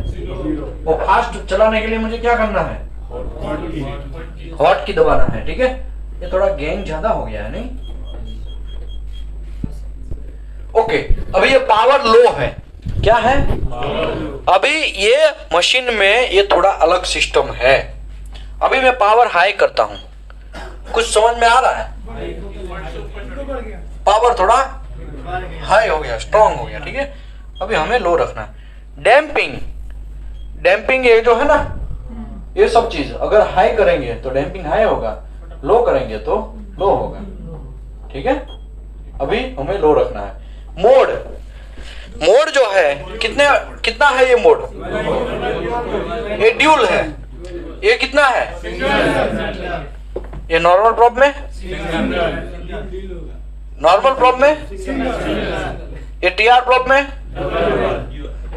वो फास्ट चलाने के लिए मुझे क्या करना है? हॉट की दबाना है। ठीक है, ये थोड़ा गेन ज्यादा हो गया है नहीं? ओके, अभी ये पावर लो है। क्या है? अभी ये मशीन में ये थोड़ा अलग सिस्टम है। अभी मैं पावर हाई करता हूं, कुछ समझ में आ रहा है? पावर थोड़ा हाई हो गया, स्ट्रांग हो गया। ठीक है, अभी हमें लो रखना है। डैम्पिंग ये जो है ना, ये सब चीज अगर हाई करेंगे तो डैम्पिंग हाई होगा, लो करेंगे तो लो होगा। ठीक है, अभी हमें लो रखना है। मोड जो है, कितना है ये मोड? ये ड्यूल है। ये कितना है? ये नॉर्मल प्रॉब में, नॉर्मल प्रॉब में, ये टीआर प्रॉब में।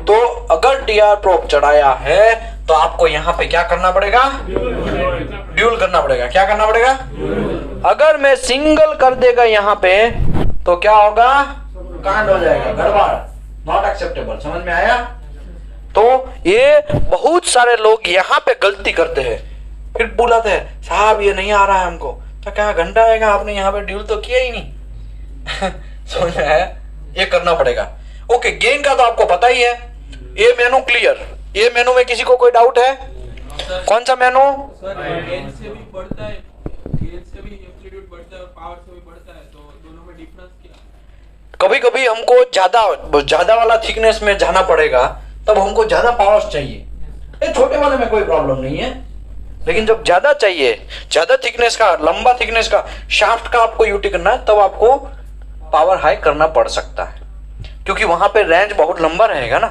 तो अगर टीआर प्रॉब चढ़ाया है तो आपको यहाँ पे क्या करना पड़ेगा? ड्यूल करना पड़ेगा। क्या करना पड़ेगा? अगर मैं सिंगल कर देगा यहाँ पे तो क्या होगा? कांड हो जाएगा, गड़बड़, नॉट एक्सेप्टेबल। समझ में आया? तो ये बहुत सारे लोग यहाँ पे गलती करते हैं, फिर बुलाते हैं साहब ये नहीं आ रहा है हमको। तो क्या घंटा आएगा, आपने यहाँ पे ड्यूल तो किया ही नहीं। समझ में आया? ये करना पड़ेगा। ओके, गेन का तो आपको पता ही है। ये मेनू क्लियर। ये मेनू में किसी को कोई डाउट है? कौन सा मेनू? गेन से भी बढ़ता है, गेन से भी एम्पलीट्यूड बढ़ता है और पावर से भी बढ़ता है, तो दोनों में डिफरेंस क्या? कभी कभी हमको ज्यादा वाला थिकनेस में जाना पड़ेगा, तब हमको ज्यादा पावर चाहिए। ये छोटे वाले में कोई प्रॉब्लम नहीं है, लेकिन जब ज्यादा चाहिए, ज्यादा थिकनेस का, लंबा थिकनेस का शाफ्ट का आपको यूटी करना है, तब आपको पावर हाई करना पड़ सकता है, क्योंकि वहां पे रेंज बहुत लंबा रहेगा ना।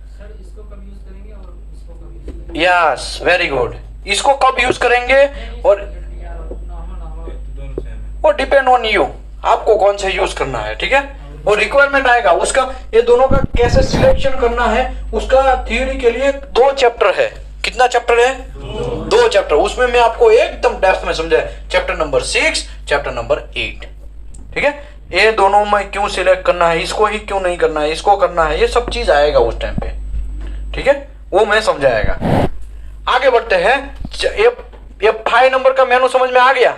सर इसको कब यूज करेंगे और इसको कब यूज करेंगे? Yes, very good. इसको कब यूज करेंगे और वो डिपेंड ऑन यू, आपको कौन सा यूज करना है, ठीक है। और रिक्वायरमेंट आएगा उसका, ये दोनों का कैसे सिलेक्शन करना है उसका थ्योरी के लिए 2 चैप्टर है। कितना चैप्टर है? 2 चैप्टर। उसमें मैं आपको एकदम डेप्थ में समझाया, चैप्टर नंबर 6, चैप्टर नंबर 8, ठीक है। ये दोनों में क्यों सिलेक्ट करना है, इसको ही क्यों नहीं करना है, इसको करना है, ये सब चीज आएगा उस टाइम पे, ठीक है, वो मैं समझाएगा। आगे बढ़ते हैं। ये 5 नंबर का मेनू समझ में आ गया।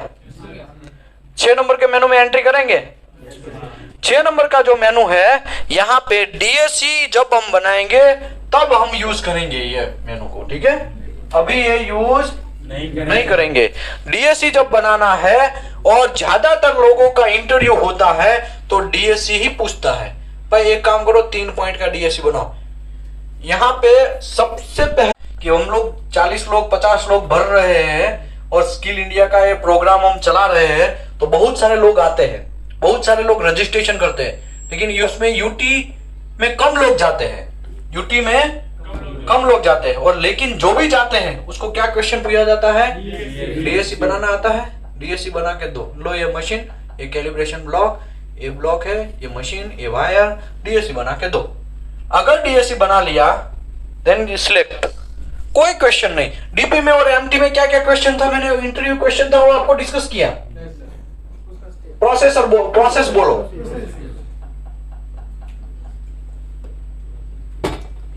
6 नंबर के मेनू में एंट्री करेंगे। 6 नंबर का जो मेनू है, यहाँ पे डीएससी जब हम बनाएंगे तब हम यूज करेंगे ये मेनू को, ठीक है। अभी ये यूज नहीं करेंगे। डीएससी जब बनाना है और ज्यादातर लोगों का इंटरव्यू होता है तो डीएससी ही पूछता है, भाई एक काम करो 3 पॉइंट का डीएससी बनाओ। यहाँ पे सबसे पहले कि हम लोग 40 लोग 50 लोग भर रहे हैं और स्किल इंडिया का ये प्रोग्राम हम चला रहे हैं, तो बहुत सारे लोग आते हैं, बहुत सारे लोग रजिस्ट्रेशन करते हैं, लेकिन उसमें यूटी में कम लोग जाते हैं, यूटी में कम लोग जाते हैं। और लेकिन जो भी जाते हैं उसको क्या क्वेश्चन पूछा जाता है? डीएससी बनाना आता है, डीएससी बना के दो। लो ये मशीन, ये कैलिब्रेशन ब्लॉक, ये ब्लॉक है, ये मशीन, ये वायर, डीएससी बना के दो। अगर डीएससी बना लिया देन सिलेक्ट, कोई क्वेश्चन नहीं। डीपी में और एमटी में क्या क्या क्वेश्चन था, मैंने इंटरव्यू क्वेश्चन था वो आपको डिस्कस किया। प्रोसेस बोलो,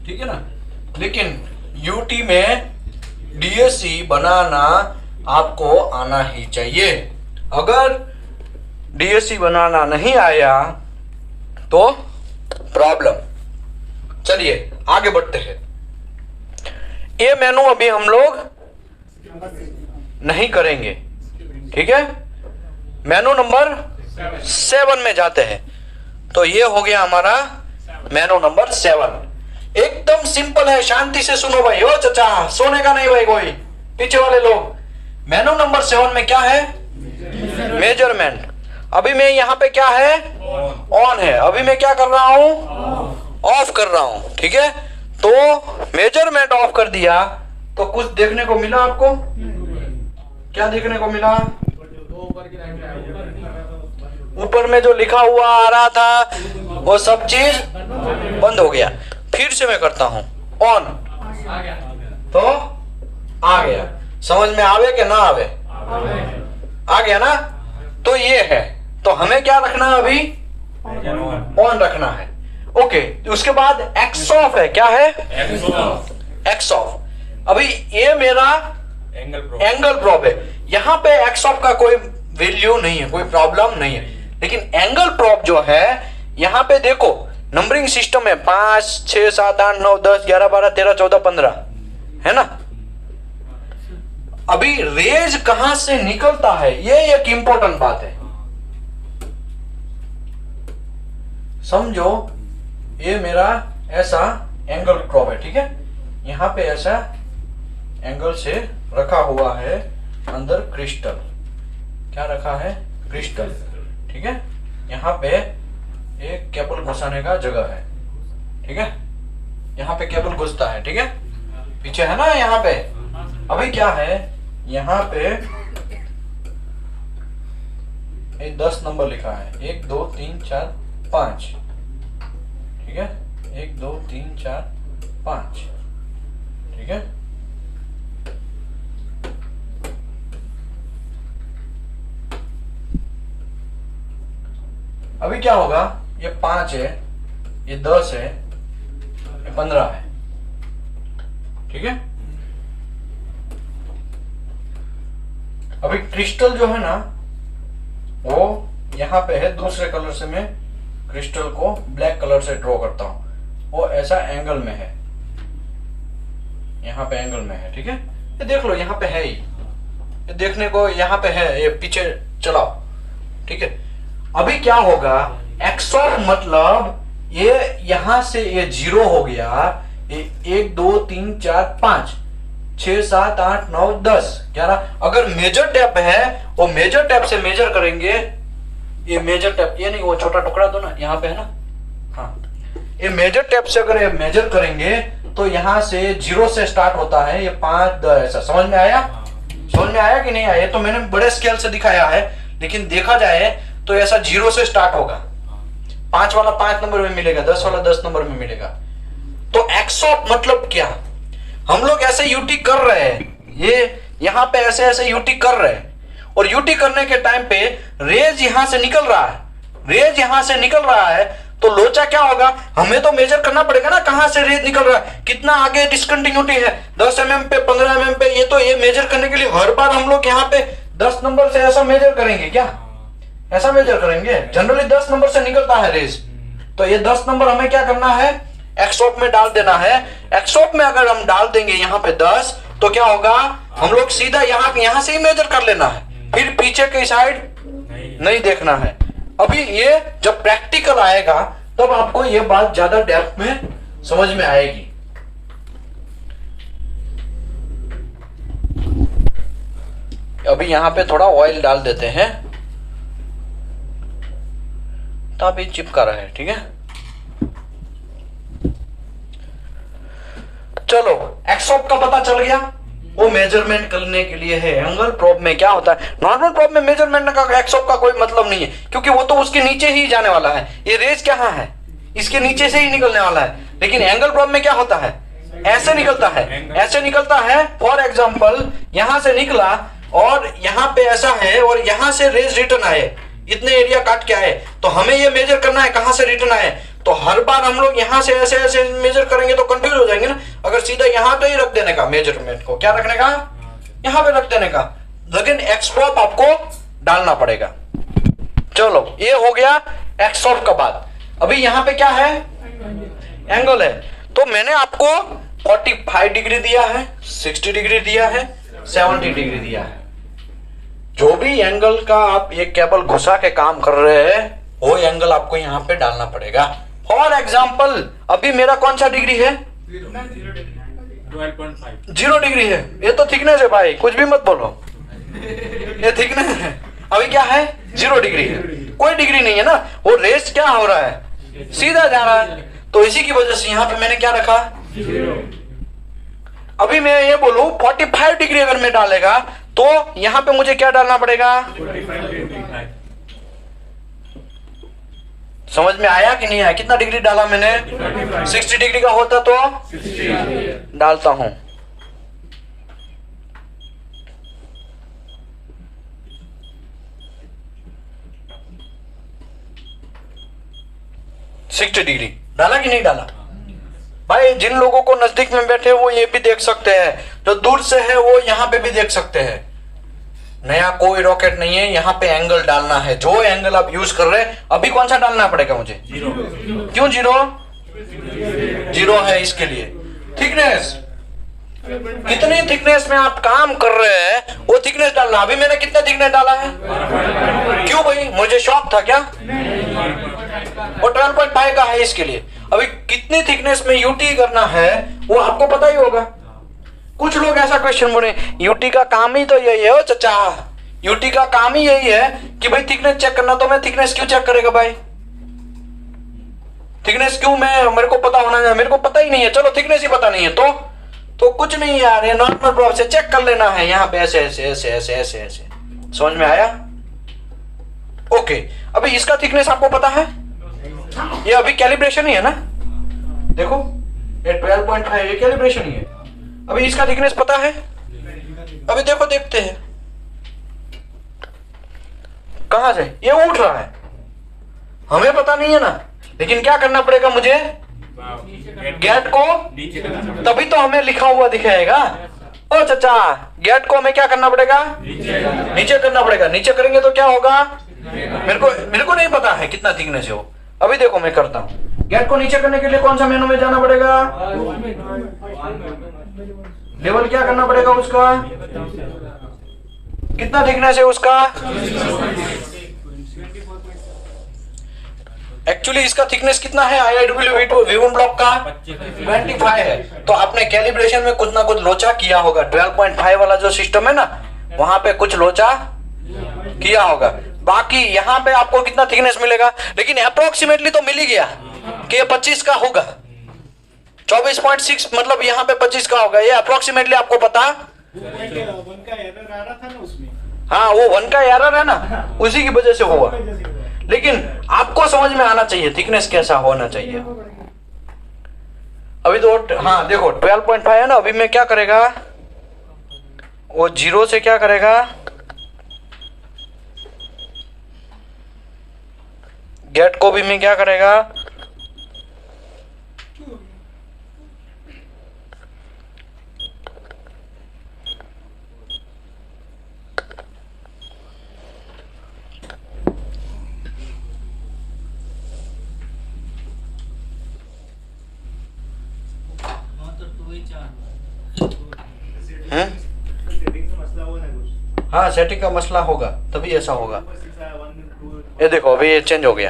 ठीक है ना। लेकिन यूटी में डीएससी बनाना आपको आना ही चाहिए। अगर डीएससी बनाना नहीं आया तो प्रॉब्लम। चलिए आगे बढ़ते हैं। ये मेनू अभी हम लोग नहीं करेंगे, ठीक है। मेनू नंबर 7 में जाते हैं। तो ये हो गया हमारा मेनू नंबर 7। एकदम सिंपल है, शांति से सुनो भाई। ओ चाचा, सोने का नहीं भाई कोई, पीछे वाले लोग। मेनू नंबर 7 में क्या है? मेजरमेंट। अभी मैं यहाँ पे क्या है? ऑन है। अभी मैं क्या कर रहा हूं? ऑफ कर रहा हूं, ठीक है। तो मेजरमेंट ऑफ कर दिया तो कुछ देखने को मिला आपको? क्या देखने को मिला? ऊपर में जो लिखा हुआ आ रहा था वो सब चीज बंद हो गया। फिर से मैं करता हूं ऑन, तो आ गया। समझ में आवे कि ना आवे? आ गया ना। तो ये है, तो हमें क्या रखना है अभी? ऑन रखना है। ओके, उसके बाद एक्स ऑफ है। क्या है? X of. अभी ये मेरा एंगल प्रोब है। यहाँ पे एक्स ऑफ का कोई वैल्यू नहीं है, कोई प्रॉब्लम नहीं है। लेकिन एंगल प्रोब जो है, यहाँ पे देखो नंबरिंग सिस्टम है 5 6 7 8 9 10 11 12 13 14 15, है ना। अभी रेज कहां से निकलता है, ये एक इंपॉर्टेंट बात है, समझो। ये मेरा ऐसा एंगल प्रोब है, ठीक है। यहां पे ऐसा एंगल से रखा हुआ है अंदर क्रिस्टल। क्या रखा है? क्रिस्टल, ठीक है। यहाँ पे एक केबल घुसाने का जगह है, ठीक है। यहाँ पे केबल घुसता है, ठीक है। पीछे है ना यहाँ पे। अभी क्या है, यहाँ पे 10 नंबर लिखा है, 1 2 3 4 5, ठीक है। 1 2 3 4 5, ठीक है। अभी क्या होगा, ये 5 है, ये 10 है, ये 15 है, ठीक है। अभी क्रिस्टल जो है ना, वो यहाँ पे है। दूसरे कलर से मैं क्रिस्टल को ब्लैक कलर से ड्रॉ करता हूं। वो ऐसा एंगल में है, यहाँ पे एंगल में है, ठीक है। ये देख लो, यहाँ पे है ही, ये देखने को यहाँ पे है। ये पीछे चलाओ, ठीक है। अभी क्या होगा, एक्स ऑफ मतलब ये यहां से ये 0 हो गया, 1 2 3 4 5 6 7 8 9 10 11। अगर मेजर टैप है वो मेजर टैप से मेजर करेंगे, ये मेजर टैप, ये नहीं वो छोटा टुकड़ा तो ना यहाँ पे है ना, हाँ, ये मेजर टैप से अगर ये मेजर करेंगे तो यहाँ से 0 से स्टार्ट होता है, ये 5 10 ऐसा। समझ में आया? समझ में आया कि नहीं आया? तो मैंने बड़े स्केल से दिखाया है, लेकिन देखा जाए तो ऐसा 0 से स्टार्ट होगा। 5 वाला 5 नंबर में मिलेगा, 10 वाला 10 नंबर में मिलेगा। तो एक्सॉप मतलब क्या? हम लोग ऐसे यूटी कर रहे हैं, ये यहाँ पे ऐसे ऐसे यूटी कर रहे हैं, और यूटी करने के टाइम पे रेज यहां से निकल रहा है, रेज यहां से निकल रहा है, तो लोचा क्या होगा? हमें तो मेजर करना पड़ेगा ना, कहां से रेज निकल रहा है, कितना आगे डिसकंटिन्यूटी है, 10 mm पे, 15 mm पे। ये तो ये मेजर करने के लिए हर बार हम लोग यहाँ पे 10 नंबर से ऐसा मेजर करेंगे क्या? ऐसा मेजर करेंगे? जनरली 10 नंबर से निकलता है रेज। तो ये 10 नंबर हमें क्या करना है? एक्सॉप में डाल देना है। एक्सॉप में अगर हम डाल देंगे यहाँ पे 10, तो क्या होगा? हम लोग सीधा यहाँ से ही मेजर कर लेना है, फिर पीछे की साइड नहीं देखना है। अभी ये जब प्रैक्टिकल आएगा तब आपको ये बात ज्यादा डेप्थ में समझ में आएगी। अभी यहाँ पे थोड़ा ऑयल डाल देते हैं, तो अभी चिपका रहा है, ठीक है। चलो, एक्सॉप का पता चल गया, वो मेजरमेंट करने के लिए है। एंगल प्रोब में क्या होता है? नॉर्मल प्रोब में मेजरमेंट का एक्सॉप का कोई मतलब नहीं है, क्योंकि वो तो उसके नीचे ही जाने वाला है। ये रेज कहाँ है? इसके नीचे से ही निकलने वाला है। लेकिन एंगल प्रोब में क्या होता है? ऐसे निकलता है, ऐसे निकलता है। फॉर एग्जाम्पल यहां से निकला और यहाँ पे ऐसा है, और यहां से रेज रिटर्न आए, इतने एरिया काट के आए, तो हमें ये मेजर करना है कहां से रिटर्न आए। तो हर बार हम लोग यहाँ से ऐसे ऐसे मेजर करेंगे तो कंफ्यूज हो जाएंगे ना। अगर सीधा यहाँ पे ही रख देने का, मेजरमेंट को क्या रखने का? यहाँ पे रख देने का। लेकिन एक्सॉप आपको डालना पड़ेगा। चलो, ये हो गया एक्सॉप का बात। अभी यहाँ पे क्या है? एंगल है। तो मैंने आपको 45 डिग्री दिया है, 60 डिग्री दिया है, 70 डिग्री दिया है। जो भी एंगल का आप ये केबल घुसा के काम कर रहे हैं, वो एंगल आपको यहाँ पे डालना पड़ेगा। फॉर एग्जाम्पल अभी मेरा कौन सा डिग्री है? 12.5। 0 डिग्री है। ये तो थिकनेस है भाई, कुछ भी मत बोलो, ये थिकनेस है। अभी क्या है? 0 डिग्री है, कोई डिग्री नहीं है ना। वो रेस क्या हो रहा है? सीधा जा रहा है। तो इसी की वजह से यहाँ पे मैंने क्या रखा? 0। अभी मैं ये बोलूं 45 डिग्री अगर मैं डालेगा तो यहाँ पे मुझे क्या डालना पड़ेगा? 45। समझ में आया कि नहीं आया? कितना डिग्री डाला मैंने? 60 डिग्री का होता तो 60 डालता हूं। सिक्सटी डिग्री डाला कि नहीं डाला? भाई जिन लोगों को नजदीक में बैठे वो ये भी देख सकते हैं, जो दूर से है वो यहाँ पे भी देख सकते हैं। नया कोई रॉकेट नहीं है, यहाँ पे एंगल डालना है। जो एंगल आप यूज कर रहे हैं, अभी कौन सा डालना पड़ेगा मुझे? 0। क्यों 0? 0 है इसके लिए। थिकनेस, कितनी थिकनेस में आप काम कर रहे हैं वो थिकनेस डालना। अभी मैंने कितना थिकनेस डाला है? क्यों भाई, मुझे शौक था क्या? और 12.5 का है इसके लिए। अभी कितनी थिकनेस में यूटी करना है वो आपको पता ही होगा। कुछ लोग ऐसा क्वेश्चन बोले, यूटी का काम ही तो यही है ओ चचा, यूटी का काम ही यही है कि भाई थिकनेस चेक करना। तो मैं थिकनेस क्यों चेक करेगा भाई? थिकनेस क्यों मेरे को पता होना है? मेरे को पता ही नहीं है। चलो थिकनेस ही पता नहीं है तो कुछ नहीं यार, ये नॉर्मल प्रोब से चेक कर लेना है। यहाँ पे ऐसे ऐसे ऐसे ऐसे ऐसे ऐसे। समझ में आया? ओके, अभी इसका थिकनेस आपको पता है? ये अभी कैलिब्रेशन ही है ना। देखो ये 12.5 ये कैलिब्रेशन ही है। अभी इसका थिकनेस पता है? अभी देखो, देखते हैं कहां से ये उठ रहा है, हमें पता नहीं है ना। लेकिन क्या करना पड़ेगा मुझे? गेट को, तभी तो हमें लिखा हुआ दिखाएगा। ओ चाचा, गेट को हमें क्या करना पड़ेगा? नीचे करना पड़ेगा। नीचे करेंगे तो क्या होगा? मेरे को नहीं पता है कितना थिकनेस है वो। अभी देखो मैं करता हूँ। गेट को नीचे करने के लिए कौन सा मेनू में जाना पड़ेगा? लेवल क्या करना पड़ेगा उसका? कितना थिकनेस है उसका? एक्चुअली इसका थिकनेस कितना है IIW V1 ब्लॉक का 25 है। तो आपने कैलिब्रेशन में कुछ ना कुछ लोचा किया होगा। 12.5 वाला जो सिस्टम है ना, वहां पे कुछ लोचा किया होगा। बाकी यहाँ पे आपको कितना थिकनेस मिलेगा, लेकिन अप्रोक्सीमेटली तो मिल ही गया कि 25 का होगा। 24.6 मतलब यहाँ पे 25 का होगा, ये अप्रोक्सीमेटली आपको पता। वन का एरर आ रहा था ना उसमें। हाँ, वो 1 का एरर है ना, उसी की वजह से हुआ। लेकिन आपको समझ में आना चाहिए थिकनेस कैसा होना चाहिए। अभी तो हाँ देखो 12.5 है ना, अभी मैं क्या करेगा, वो 0 से क्या करेगा, गेट को भी मैं क्या करेगा, सेटिंग से मसला हुआ ना कुछ। हाँ सेटिंग का मसला होगा तभी ऐसा होगा। ये देखो अभी ये चेंज हो गया,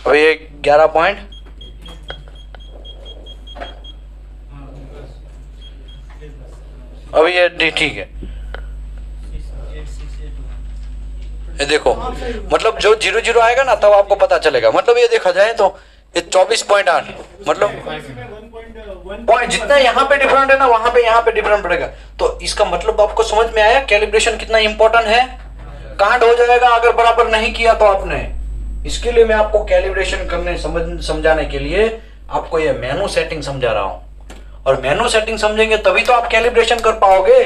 अभी ये 11 पॉइंट, अभी ये ठीक है। ये देखो मतलब जो 00 आएगा ना तब आपको पता चलेगा। मतलब ये देखा जाए तो ये 24.8 मतलब पॉइंट जितना यहाँ पे डिफरेंट है ना, वहां पे यहाँ पे डिफरेंट पड़ेगा। तो इसका मतलब आपको समझ में आया कैलिब्रेशन कितना इंपॉर्टेंट है। कांट हो जाएगा अगर बराबर नहीं किया तो आपने। इसके लिए मैं आपको कैलिब्रेशन करने समझाने के लिए आपको ये मेनू सेटिंग समझा रहा हूं, और मेनू सेटिंग समझेंगे तभी तो आप कैलिब्रेशन कर पाओगे।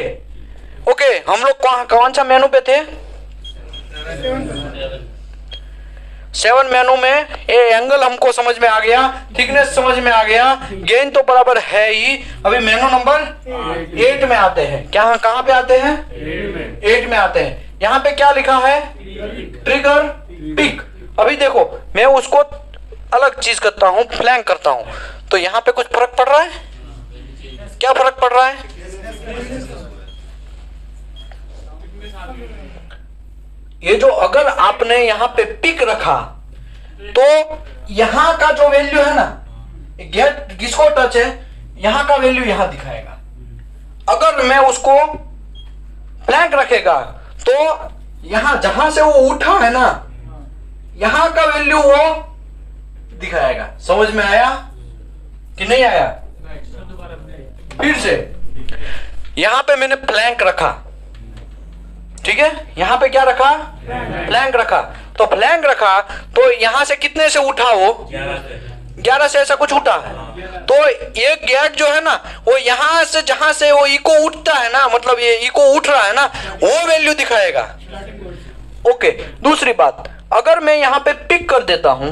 ओके, हम लोग कौन सा मेनू पे थे? 7 मेनू में ये एंगल हमको समझ में आ गया, थिकनेस समझ में आ गया, गेन तो बराबर है ही। अभी मेनू नंबर 8 में आते हैं। क्या कहां पे आते हैं? 8 में आते हैं। यहाँ पे क्या लिखा है? Trigger pick. अभी देखो मैं उसको अलग चीज करता हूँ, फ्लैंक करता हूँ, तो यहाँ पे कुछ फर्क पड़ रहा है? क्या फर्क पड़ रहा है? ये जो अगर आपने यहाँ पे पिक रखा तो यहाँ का जो वैल्यू है ना, गेट किसको टच है, यहाँ का वैल्यू यहाँ दिखाएगा। अगर मैं उसको फ्लैंक रखेगा तो यहाँ जहां से वो उठा है ना, यहाँ का वैल्यू वो दिखाएगा। समझ में आया कि नहीं आया? फिर से यहाँ पे मैंने फ्लैंक रखा, ठीक है, यहाँ पे क्या रखा? फ्लैंक रखा। तो फ्लैंक रखा तो यहाँ से कितने से उठा वो? 11 से ऐसा कुछ उठा है। तो ये गेट जो है ना, वो यहाँ से जहां से वो इको उठता है ना, मतलब ये इको उठ रहा है ना, वो वैल्यू दिखाएगा। ओके, दूसरी बात, अगर मैं यहाँ पे पिक कर देता हूं,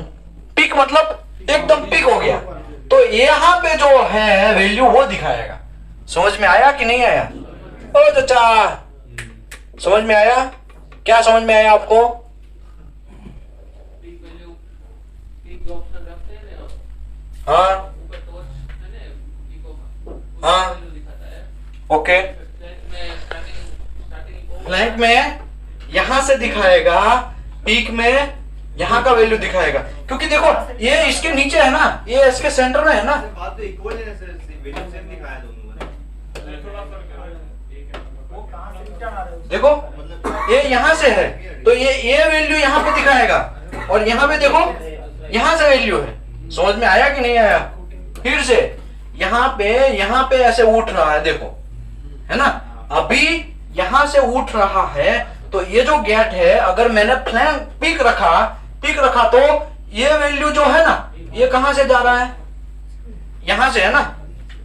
पिक मतलब एकदम पिक हो गया, तो यहाँ पे जो है वैल्यू वो दिखाएगा। समझ में आया कि नहीं आया? ओ चाचा, समझ में आया? क्या समझ में आया आपको? हाँ हाँ, ओके। फ्लैंक में यहां से दिखाएगा, पीक में यहां का वैल्यू दिखाएगा, क्योंकि देखो ये इसके नीचे है ना, ये इसके सेंटर में है ना। बात तो इक्वल है सर, वैल्यू सेम दिखाया दोनों में। देखो ये यहां से है तो ये वैल्यू यहां पे दिखाएगा, और यहां पे देखो यहां से वैल्यू है। समझ में आया कि नहीं आया? फिर से यहाँ पे ऐसे उठ रहा है, देखो है ना, अभी यहां से उठ रहा है। तो ये जो गेट है, अगर मैंने फ्लैंक पिक रखा तो ये वैल्यू जो है ना, ये कहां से जा रहा है? यहां से है ना,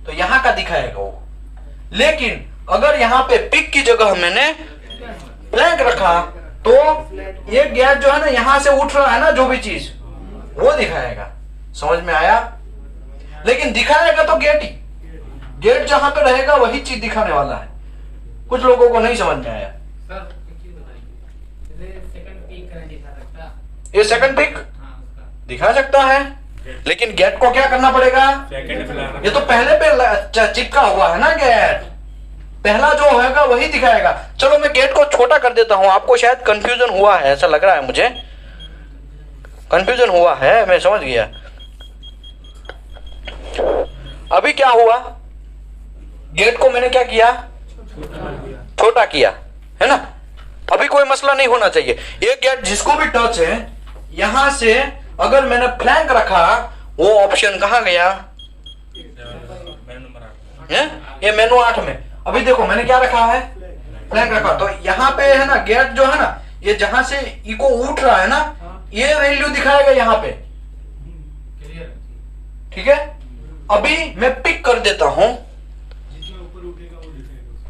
तो यहां का दिखाएगा वो। लेकिन अगर यहाँ पे पिक की जगह मैंने फ्लैंक रखा तो ये गेट जो है ना, यहां से उठ रहा है ना, जो भी चीज वो दिखाएगा। समझ में आया? लेकिन दिखाएगा तो गेट ही, गेट जहां पे रहेगा वही चीज दिखाने वाला है। कुछ लोगों को नहीं समझ में आया। ये सेकंड पिक दिखा सकता है, लेकिन गेट को क्या करना पड़ेगा? ये तो पहले पे चिपका हुआ है ना गेट, पहला जो होगा वही दिखाएगा। चलो मैं गेट को छोटा कर देता हूं, आपको शायद कंफ्यूजन हुआ है ऐसा लग रहा है मुझे। कंफ्यूजन हुआ है, मैं समझ गया। अभी क्या हुआ, गेट को मैंने क्या किया, छोटा किया, है ना। अभी कोई मसला नहीं होना चाहिए। ये गेट जिसको भी टच है, यहां से अगर मैंने फ्लैंक रखा, वो ऑप्शन कहां गया, है ये मेनू 8 में। अभी देखो मैंने क्या रखा है, फ्लैंक रखा। तो यहाँ पे है ना गेट जो है ना, ये जहां से इको उठ रहा है ना, ये वैल्यू दिखाएगा यहाँ पे, ठीक है। अभी मैं पिक कर देता हूं,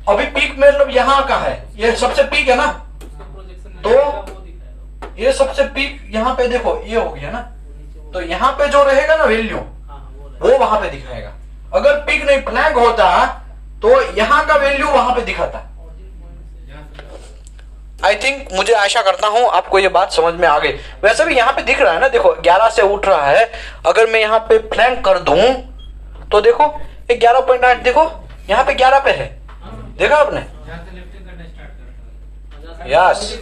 अभी पिक मतलब यहाँ का है, ये सबसे पिक है ना, तो ये सबसे पिक यहाँ पे देखो ये हो गया ना, तो यहाँ पे जो रहेगा ना वैल्यू, वो वहां पे दिखाएगा। अगर पिक नहीं फ्लैग होता तो यहाँ का वैल्यू वहां पे दिखाता। आई थिंक, मुझे आशा करता हूं आपको ये बात समझ में आ गई। वैसे भी यहाँ पे दिख रहा है ना, देखो 11 से उठ रहा है। अगर मैं यहाँ पे फ्लैंक कर दूं तो देखो 11.8, देखो यहाँ पे 11 पे है, देखा आपने। यस,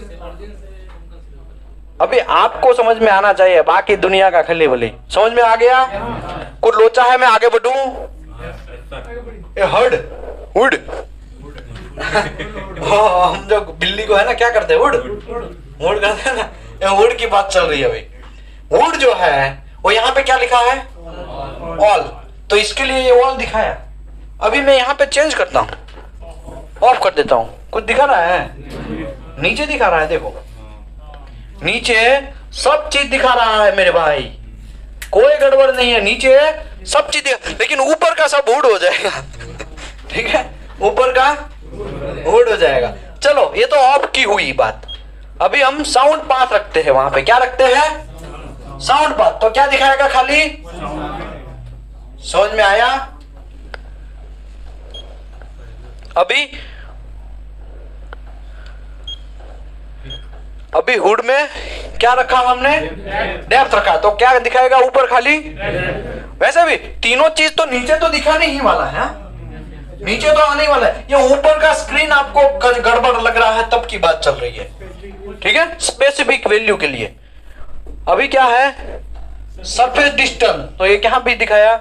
अभी आपको समझ में आना चाहिए, बाकी दुनिया का खली बली समझ में आ गया। कुछ लोचा है, मैं आगे बढ़ूं। हर्ड वुड हम जो बिल्ली को है ना क्या करते हैं, वुड वुड करते हैं ना, ये वुड की बात चल रही है भाई। वुड जो है वो यहाँ पे क्या लिखा है, ऑल, तो इसके लिए ये ऑल दिखाया। अभी मैं यहाँ पे चेंज करता हूँ, ऑफ कर देता हूँ। कुछ दिखा रहा है, नीचे दिखा रहा है, देखो नीचे सब चीज दिखा रहा है मेरे भाई, कोई गड़बड़ नहीं है। नीचे सब चीज लेकिन ऊपर का सब वुड हो जाएगा ठीक है, ऊपर का वुड हो जाएगा। चलो ये तो ऑफ की हुई बात। अभी हम साउंड पाथ रखते हैं, वहां पे क्या रखते हैं, साउंड पाथ। तो क्या दिखाएगा, खाली समझ में आया। अभी हुड में क्या रखा हमने, डेप्थ रखा, तो क्या दिखाएगा, ऊपर खाली। वैसे भी तीनों चीज तो नीचे तो दिखाने ही वाला है, नीचे तो आने वाला है। ये ऊपर का स्क्रीन आपको गड़बड़ लग रहा है, तब की बात चल रही है, ठीक है, स्पेसिफिक वैल्यू के लिए। अभी क्या है, सरफेस डिस्टेंस, तो ये कहां भी दिखाया।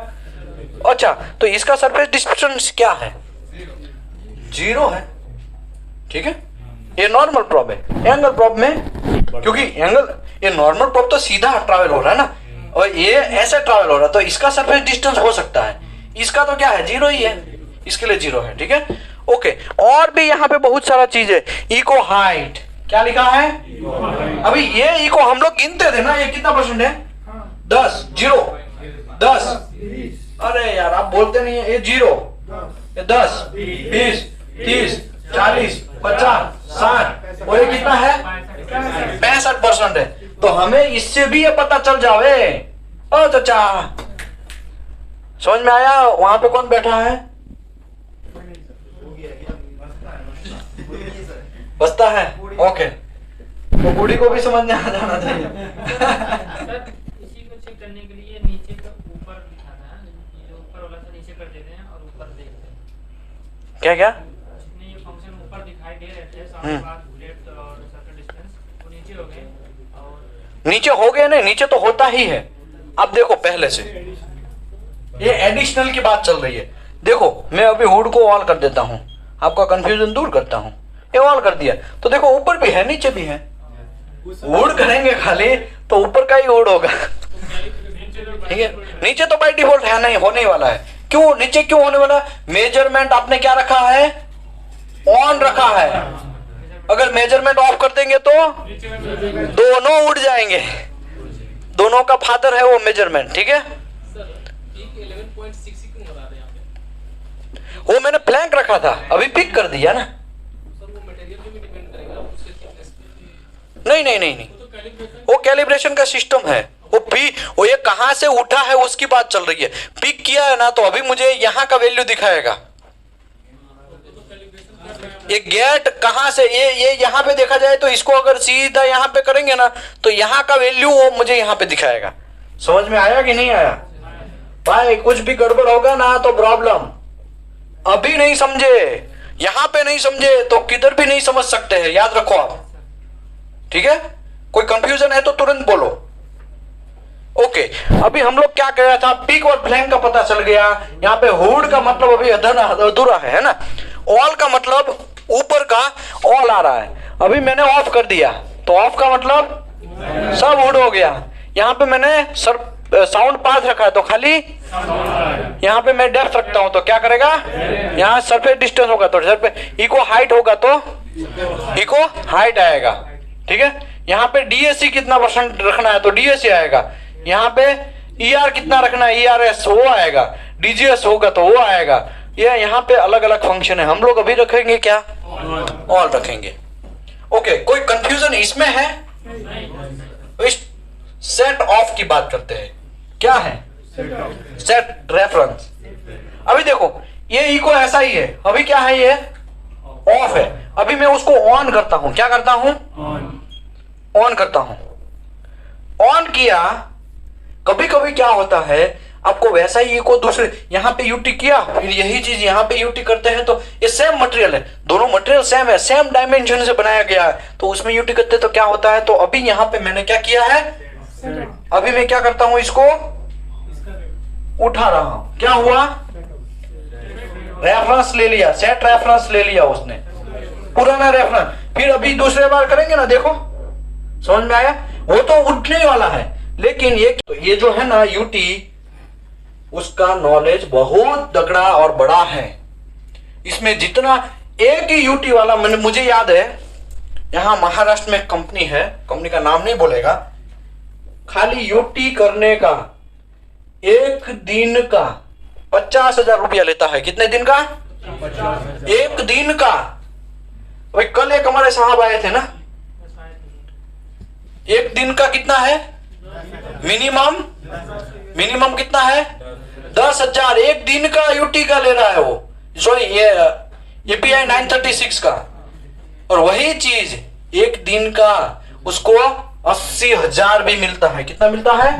अच्छा, तो इसका सरफेस डिस्टेंस क्या है, 0 है, ठीक है। ये नॉर्मल प्रॉब है। एंगल प्रॉब में, क्योंकि एंगल, ये नॉर्मल प्रॉब तो सीधा ट्रैवल हो रहा है ना, और ये ऐसे ट्रैवल हो रहा है, तो इसका सरफेस डिस्टेंस हो सकता है। इसका तो क्या है, 0 ही है, इसके लिए 0 है, ठीक है, ओके। और भी यहाँ पे बहुत सारा चीज है। इको हाइट क्या लिखा है, अभी ये इको हम लोग गिनते थे ना, ये कितना परसेंट है, 10, 0, 10। अरे यार आप बोलते नहीं है, ये 0, ये 10, 20, 30, 40, 50, 60, और ये कितना है, 65% है। तो हमें इससे भी ये पता चल जावे। ओ चाचा, समझ में आया। वहां पे कौन बैठा है, बसता है, ओके। तो बूढ़ी को भी समझ में आ जाना चाहिए इसी को चेक करने के लिए नीचे का ऊपर दिखाना है, ये ऊपर वाला से नीचे कर देते हैं और ऊपर देखते हैं क्या क्या, जितने ये फंक्शन ऊपर दिखाई दे रहे थे, साउंड पाथ, डेप्थ और सर्कल डिस्टेंस, वो नीचे हो गए। और नीचे हो गए नहीं, नीचे तो होता ही है। अब देखो पहले से ये एडिशनल की बात चल रही है। देखो मैं अभी हुड को ऑल कर देता हूँ, आपका कंफ्यूजन दूर करता हूँ। ये ऑल कर दिया तो देखो ऊपर भी है, नीचे भी है। हुड करेंगे खाली तो ऊपर का ही हुड होगा, ठीक है। नीचे तो बाय डिफॉल्ट है नहीं, होने वाला है। क्यों नीचे क्यों होने वाला, मेजरमेंट आपने क्या रखा है, ऑन रखा है। अगर मेजरमेंट ऑफ कर देंगे तो दोनों उड़ जाएंगे, दोनों का फादर है वो मेजरमेंट, ठीक है। वो मैंने फ्लैंक रखा था, अभी पिक कर दिया ना। नहीं नहीं नहीं नहीं, वो कैलिब्रेशन का सिस्टम है। वो ये कहां से उठा है उसकी बात चल रही है। पिक किया है ना, तो अभी मुझे यहाँ का वैल्यू दिखाएगा। ये गेट कहां से, ये यहाँ पे देखा जाए तो इसको अगर सीधा यहाँ पे करेंगे ना, तो यहाँ का वैल्यू वो मुझे यहाँ पे दिखाएगा। समझ में आया कि नहीं आया भाई। कुछ भी गड़बड़ होगा ना तो प्रॉब्लम। अभी नहीं समझे, यहां पे नहीं समझे तो किधर भी नहीं समझ सकते हैं, याद रखो आप, ठीक है। कोई कंफ्यूजन है तो तुरंत बोलो। ओके अभी हम लोग क्या कर रहा था, पीक और फ्लैंक का पता चल गया। यहाँ पे हुड का मतलब अभी अधूरा है ना। ऑल का मतलब ऊपर का ऑल आ रहा है। अभी मैंने ऑफ कर दिया तो ऑफ का मतलब सब हुड हो गया। यहाँ पे मैंने साउंड पास रखा है तो खाली यहाँ पे मैं डेप्थ रखता हूँ तो क्या करेगा, यहाँ सरफेस डिस्टेंस होगा तो सरफेस, इको हाइट होगा तो इको हाइट आएगा। ठीक है, यहाँ पे डीएससी कितना परसेंट रखना है तो डीएससी आएगा। यहाँ पे ईआर कितना रखना है, ईआरएस वो आएगा। डीजीएस होगा तो वो आएगा। ये यहाँ पे अलग अलग फंक्शन है। हम लोग अभी रखेंगे क्या, ऑल रखेंगे। ओके, कोई कंफ्यूजन इसमें है? इस सेट ऑफ की बात करते हैं। क्या है सेट रेफरेंस। अभी देखो ये इको ऐसा ही है, अभी क्या है, ये ऑफ है। अभी मैं उसको ऑन करता हूं, क्या करता हूं, ऑन करता हूं। ऑन किया, कभी कभी क्या होता है आपको वैसा ही इको दूसरे यहाँ पे यूटी किया, फिर यही चीज यहाँ पे यूटी करते हैं तो ये सेम मटेरियल है, दोनों मटेरियल सेम है, सेम डायमेंशन से बनाया गया है तो उसमें यूटी करते तो क्या होता है। तो अभी यहाँ पे मैंने क्या किया है, अभी मैं क्या करता हूं, इसको उठा रहा हूं, क्या हुआ, रेफरेंस ले लिया, सेट रेफरेंस ले लिया उसने, पुराना रेफरेंस। फिर अभी दूसरे बार करेंगे ना, देखो समझ में आया, वो तो उठने वाला है। लेकिन ये जो है ना यूटी, उसका नॉलेज बहुत तगड़ा और बड़ा है। इसमें जितना एक ही यूटी वाला, मुझे याद है यहां महाराष्ट्र में कंपनी है, कंपनी का नाम नहीं बोलेगा, खाली यूटी करने का एक दिन का 50,000 रुपया लेता है। कितने दिन का, एक दिन का। भाई कल एक हमारे साहब आए थे ना, एक दिन का कितना है, मिनिमम कितना है, 10,000 एक दिन का यूटी का ले रहा है वो, सॉरी ये एपीआई 936 का। और वही चीज एक दिन का उसको 80,000 भी मिलता है। कितना मिलता है,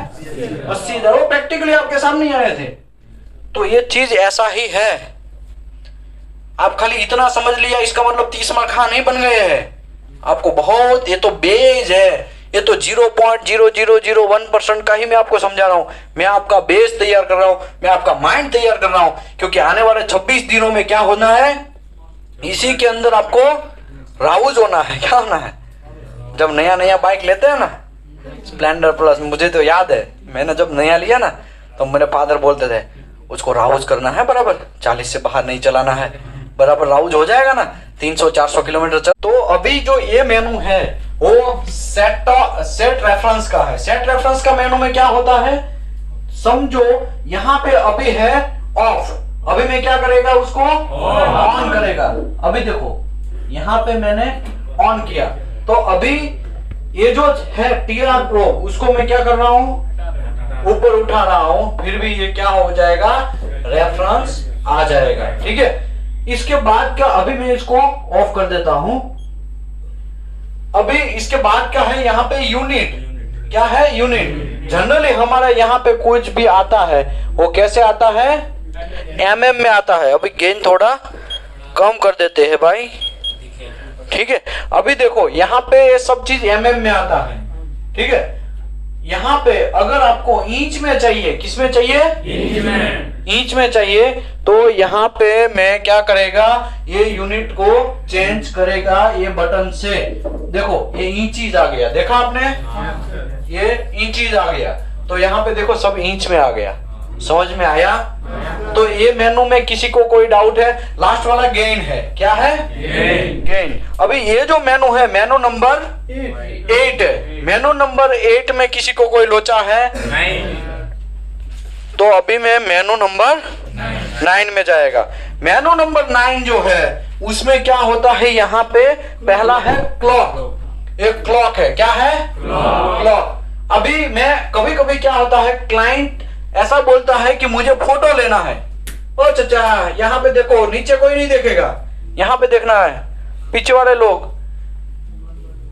80,000। वो प्रैक्टिकली आपके सामने आए थे। तो ये चीज ऐसा ही है। आप खाली इतना समझ लिया इसका मतलब 30 मार्क खां नहीं बन गए हैं। आपको बहुत, ये तो बेस है, ये तो 0.0001% का ही मैं आपको समझा रहा हूं। मैं आपका बेस तैयार कर रहा हूं, मैं आपका माइंड तैयार कर रहा हूं, क्योंकि आने वाले 26 दिनों में क्या होना है, इसी के अंदर आपको राउज होना है। क्या होना है, जब नया बाइक लेते हैं ना, स्प्लेंडर प्लस, मुझे तो याद है मैंने जब नया लिया ना तो मेरे फादर बोलते थे उसको राउज करना है बराबर, 40 से बाहर नहीं चलाना है, बराबर राउज हो जाएगा ना 300-400 किलोमीटर चल। तो अभी जो ये मेनू है वो सेट रेफरेंस का है। सेट रेफरेंस का मेनू में क्या होता है, समझो यहाँ पे अभी है ऑफ, अभी मैं क्या करेगा, उसको ऑन करेगा। अभी देखो यहाँ पे मैंने ऑन किया तो अभी ये जो है टीआर प्रो, उसको मैं क्या कर रहा हूं, ऊपर उठा रहा हूं, फिर भी ये क्या हो जाएगा, रेफरेंस आ जाएगा। ठीक है, इसके बाद का अभी मैं इसको ऑफ कर देता हूं। अभी इसके बाद क्या है, यहाँ पे यूनिट, क्या है, यूनिट। जनरली हमारा यहाँ पे कुछ भी आता है वो कैसे आता है, एमएम में आता है। अभी गेन थोड़ा कम कर देते हैं भाई, ठीक है। अभी देखो यहाँ पे ये सब चीज एमएम में आता है, ठीक है। यहाँ पे अगर आपको इंच में चाहिए, किस में चाहिए, इंच में चाहिए, तो यहाँ पे मैं क्या करेगा, ये यूनिट को चेंज करेगा ये बटन से। देखो ये इंचीज आ गया, देखा आपने, ये इंचीज आ गया। तो यहाँ पे देखो सब इंच में आ गया, समझ में आया। तो ये मेनू में किसी को कोई डाउट है, लास्ट वाला गेन है, क्या है, गेन। अभी ये जो मेनू है, मेनू नंबर 8 है, मेनू नंबर 8 में किसी को कोई लोचा है, तो अभी मैं मेनू नंबर 9 में जाएगा। मेनू नंबर 9 जो है उसमें क्या होता है, यहाँ पे पहला है क्लॉक, एक क्लॉक है, क्या है, क्लॉक। अभी मैं कभी कभी क्या होता है, क्लाइंट ऐसा बोलता है कि मुझे फोटो लेना है, ओ चाचा यहाँ पे देखो, नीचे कोई नहीं देखेगा, यहाँ पे देखना है, पीछे वाले लोग।